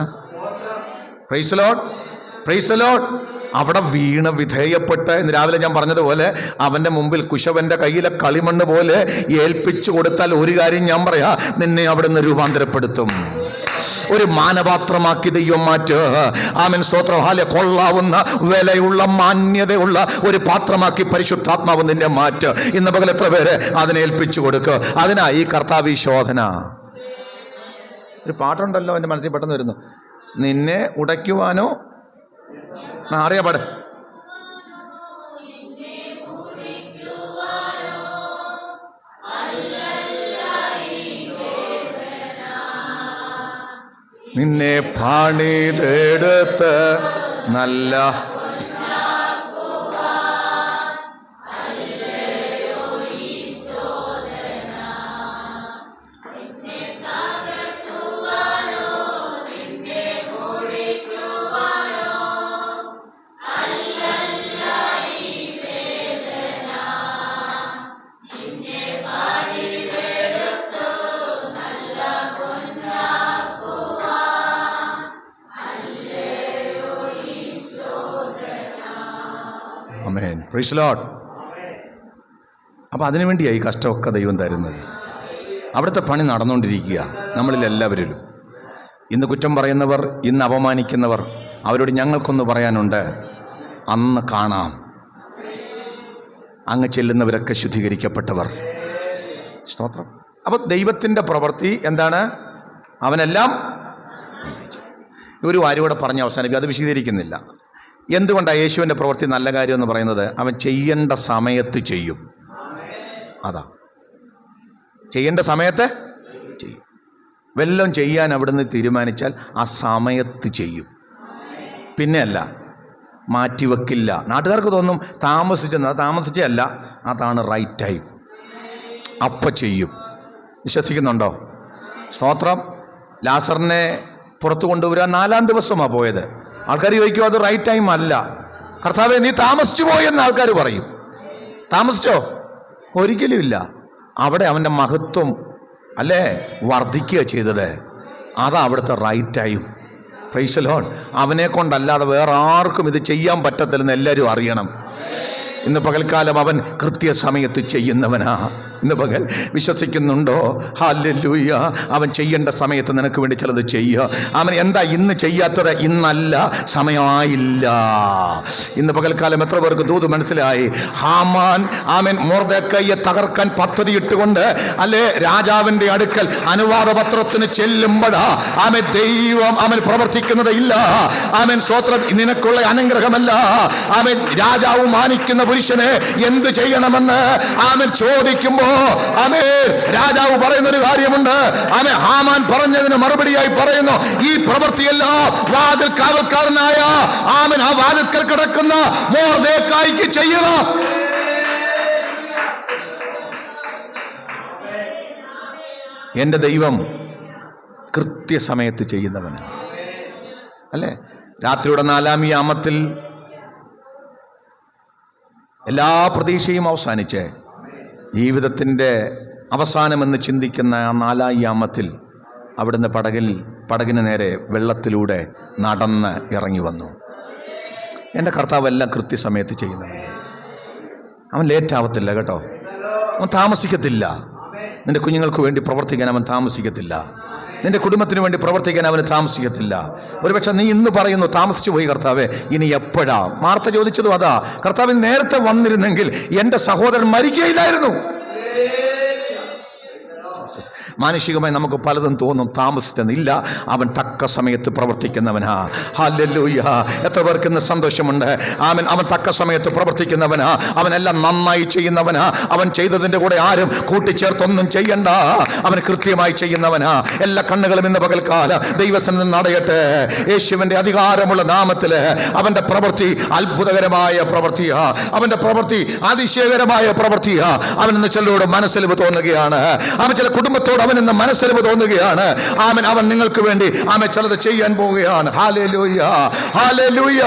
Price the lord, praise the Lord. അവിടെ വീണ് വിധേയപ്പെട്ട് ഇന്ന് രാവിലെ ഞാൻ പറഞ്ഞതുപോലെ അവൻ്റെ മുമ്പിൽ കുശവൻ്റെ കയ്യിലെ കളിമണ്ണ് പോലെ ഏൽപ്പിച്ചു കൊടുത്താൽ ഒരു കാര്യം ഞാൻ പറയാ, നിന്നെ അവിടുന്ന് രൂപാന്തരപ്പെടുത്തും. ഒരു മാനപാത്രമാക്കി ദൈവം മാറ്റുക. ആമേൻ, സ്തോത്രം. കൊള്ളാവുന്ന വിലയുള്ള മാന്യതയുള്ള ഒരു പാത്രമാക്കി പരിശുദ്ധാത്മാവ് നിന്നെ മാറ്റുക. ഇന്ന് പകൽ എത്ര പേര് അതിനെ ഏൽപ്പിച്ചു കൊടുക്കുക? അതിനാ ഈ കർത്താവ് ശോധന. ഒരു പാട്ടുണ്ടല്ലോ എൻ്റെ മനസ്സിൽ പെട്ടെന്ന് വരുന്നു, നിന്നെ ഉടയ്ക്കുവാനോ അറിയാ പാട്. നിന്നെ പണിതെടുത്ത് നല്ല ആമേൻ, പ്രൈസ് ദി ലോർഡ്. അപ്പം അതിനുവേണ്ടിയായി ഈ കഷ്ടമൊക്കെ ദൈവം തരുന്നത്. അവിടുത്തെ പണി നടന്നുകൊണ്ടിരിക്കുക നമ്മളിൽ എല്ലാവരിലും. ഇന്ന് കുറ്റം പറയുന്നവർ, ഇന്ന് അപമാനിക്കുന്നവർ, അവരോട് ഞങ്ങൾക്കൊന്ന് പറയാനുണ്ട്, അന്ന് കാണാം. അങ്ങ് ചെല്ലുന്നവരൊക്കെ ശുദ്ധീകരിക്കപ്പെട്ടവർ. സ്തോത്രം. അപ്പം ദൈവത്തിൻ്റെ പ്രവൃത്തി എന്താണ്? അവനെല്ലാം ഒരു ആരോടെ പറഞ്ഞ് അവസാനിപ്പിക്കും, അത് വിശദീകരിക്കുന്നില്ല. എന്തുകൊണ്ടാണ് യേശുവിൻ്റെ പ്രവൃത്തി നല്ല കാര്യം എന്ന് പറയുന്നത്? അവൻ ചെയ്യേണ്ട സമയത്ത് ചെയ്യും. അതാ, ചെയ്യേണ്ട സമയത്ത് ചെയ്യും. വല്ലതും ചെയ്യാൻ അവിടുന്ന് തീരുമാനിച്ചാൽ ആ സമയത്ത് ചെയ്യും. പിന്നെ അല്ല, മാറ്റിവെക്കില്ല. നാട്ടുകാർക്ക് തോന്നും താമസിച്ചല്ല, അതാണ് റൈറ്റ് ടൈം. അപ്പം ചെയ്യും. വിശ്വസിക്കുന്നുണ്ടോ? സ്തോത്രം. ലാസറിനെ പുറത്തു കൊണ്ടുവരാൻ 4-ാം ദിവസമാണ് പോയത്. ആൾക്കാർ ചോദിക്കും, അത് റൈറ്റ് ടൈം അല്ല. കർത്താവേ, നീ താമസിച്ചു പോയെന്ന് ആൾക്കാർ പറയും. താമസിച്ചോ? ഒരിക്കലും ഇല്ല. അവിടെ അവൻ്റെ മഹത്വം വർദ്ധിക്കുക ചെയ്തത്. അതാ അവിടുത്തെ right time. Praise the Lord. അവനെ കൊണ്ടല്ലാതെ വേറെ ആർക്കും ഇത് ചെയ്യാൻ പറ്റത്തില്ലെന്ന് എല്ലാവരും അറിയണം. ഇന്ന് പകൽക്കാലം അവൻ കൃത്യസമയത്ത് ചെയ്യുന്നവനാ. ഇന്ന് പകൽ വിശ്വസിക്കുന്നുണ്ടോ? ഹല്ലേലൂയ. അവൻ ചെയ്യേണ്ട സമയത്ത് നിനക്ക് വേണ്ടി ചിലത് ചെയ്യുക. അവൻ എന്താ ഇന്ന് ചെയ്യാത്തത്? ഇന്നല്ല, സമയമായില്ല. ഇന്ന് പകൽക്കാലം എത്ര പേർക്ക് ദൂത് മനസ്സിലായി? ഹാമാൻ മൊർദെഖായിയെ തകർക്കാൻ പദ്ധതി ഇട്ടുകൊണ്ട് രാജാവിൻ്റെ അടുക്കൽ അനുവാദ പത്രത്തിന് ചെല്ലുമ്പോഴാ ദൈവം പ്രവർത്തിക്കുന്നത് ഇല്ല. സ്വോത്രം. നിനക്കുള്ള അനുഗ്രഹമല്ല. രാജാവ് മാനിക്കുന്ന പുരുഷനെ എന്ത് ചെയ്യണമെന്ന് ചോദിക്കുമ്പോൾ ആമേൻ. രാജാവ് പറയുന്നൊരു കാര്യമുണ്ട്. ആമേൻ. ഹാമാൻ പറഞ്ഞതിന് മറുപടിയായി പറയുന്നു, ഈ പ്രവൃത്തിയെല്ലാം വാതിൽ കാവൽക്കാരനായ ആമേൻ ആ വാതിൽക്കൽ കിടക്കുന്ന മൊർദെഖായിക്ക് ചെയ്യുക. എന്റെ ദൈവം കൃത്യസമയത്ത് ചെയ്യുന്നവനാണ്, അല്ലേ? രാത്രിയുടെ 4-ാം യാമത്തിൽ എല്ലാ പ്രതീക്ഷയും അവസാനിച്ച് ജീവിതത്തിൻ്റെ അവസാനമെന്ന് ചിന്തിക്കുന്ന ആ 4-ാം യാമത്തിൽ അവിടുന്ന് പടകിന് നേരെ വെള്ളത്തിലൂടെ നടന്ന് ഇറങ്ങി വന്നു. എൻ്റെ കർത്താവ് എല്ലാം കൃത്യസമയത്ത് ചെയ്യുന്നവൻ. അവൻ ലേറ്റാവത്തില്ല കേട്ടോ, അവൻ താമസിക്കത്തില്ല. നിന്റെ കുഞ്ഞുങ്ങൾക്ക് വേണ്ടി പ്രവർത്തിക്കാൻ അവൻ താമസിക്കത്തില്ല. നിന്റെ കുടുംബത്തിന് വേണ്ടി പ്രവർത്തിക്കാൻ അവന് താമസിക്കത്തില്ല. ഒരുപക്ഷെ നീ ഇന്ന് പറയുന്നു, താമസിച്ചു പോയി കർത്താവേ, ഇനി എപ്പോഴാ? മാർത്ത ചോദിച്ചതും അതാ. കർത്താവ് നേരത്തെ വന്നിരുന്നെങ്കിൽ എൻ്റെ സഹോദരൻ മരിക്കുകയില്ലായിരുന്നു. മാനുഷികമായി നമുക്ക് പലതും തോന്നും, താമസിച്ചെന്നില്ല. അവൻ തക്ക സമയത്ത് പ്രവർത്തിക്കുന്നവനാ. ഹല്ലേലൂയ. എത്ര പേർക്ക് ഇന്ന് സന്തോഷമുണ്ട്? ആമേൻ. അവൻ തക്ക സമയത്ത് പ്രവർത്തിക്കുന്നവനാ. അവനെല്ലാം നന്നായി ചെയ്യുന്നവനാ. അവൻ ചെയ്തതിൻ്റെ കൂടെ ആരും കൂട്ടിച്ചേർത്തൊന്നും ചെയ്യണ്ട. അവൻ കൃത്യമായി ചെയ്യുന്നവനാ. എല്ലാ കണ്ണുകളും ഇന്ന് പകൽക്കാല ദൈവസന്നിധിയിൽ നടയട്ടെ. യേശുവിൻ്റെ അധികാരമുള്ള നാമത്തിൽ അവൻ്റെ പ്രവൃത്തി അത്ഭുതകരമായ പ്രവൃത്തിയാ. അവൻ്റെ പ്രവൃത്തി അതിശയകരമായ പ്രവൃത്തിയാ. അവനിന്ന് ചിലരോട് മനസ്സിലിവ് തോന്നുകയാണ്. അവൻ ചില കുടുംബത്തോട് അവൻ ഇന്ന് മനസ്സിലിവ് തോന്നുകയാണ്. ആമേൻ. അവൻ നിങ്ങൾക്ക് വേണ്ടി ആമേൻ ചിലത് ചെയ്യാൻ പോവുകയാണ്. ഹല്ലേലൂയ, ഹല്ലേലൂയ.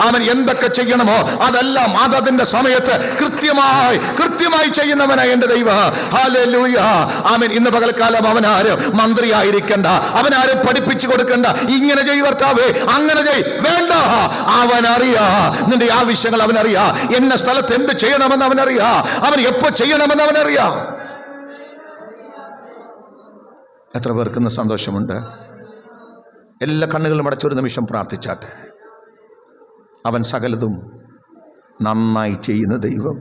ആമേൻ. എന്തൊക്കെ ചെയ്യണമോ അതെല്ലാം അതതിന്റെ സമയത്ത് കൃത്യമായി ചെയ്യുന്നവനായ എൻ്റെ ദൈവം. ഹല്ലേലൂയ. ആമേൻ. ഇന്ന് പകൽക്കാലം അവനാരും മന്ത്രിയായിരിക്കണ്ട, അവനാരും പഠിപ്പിച്ചു കൊടുക്കണ്ട. ഇങ്ങനെ ചെയ്യ് കർത്താവേ, അങ്ങനെ ചെയ്, വേണ്ട. അവനറിയാ നിന്റെ ആവശ്യങ്ങൾ, അവനറിയാ എന്ന സ്ഥലത്ത് എന്ത് ചെയ്യണമെന്ന് അവനറിയാ, അവൻ എപ്പോ ചെയ്യണമെന്ന് അവനറിയാ. എത്ര പേർക്കുന്ന സന്തോഷമുണ്ട്? എല്ലാ കണ്ണുകളും അടച്ചൊരു നിമിഷം പ്രാർത്ഥിച്ചാട്ടെ. അവൻ സകലതും നന്നായി ചെയ്യുന്ന ദൈവം.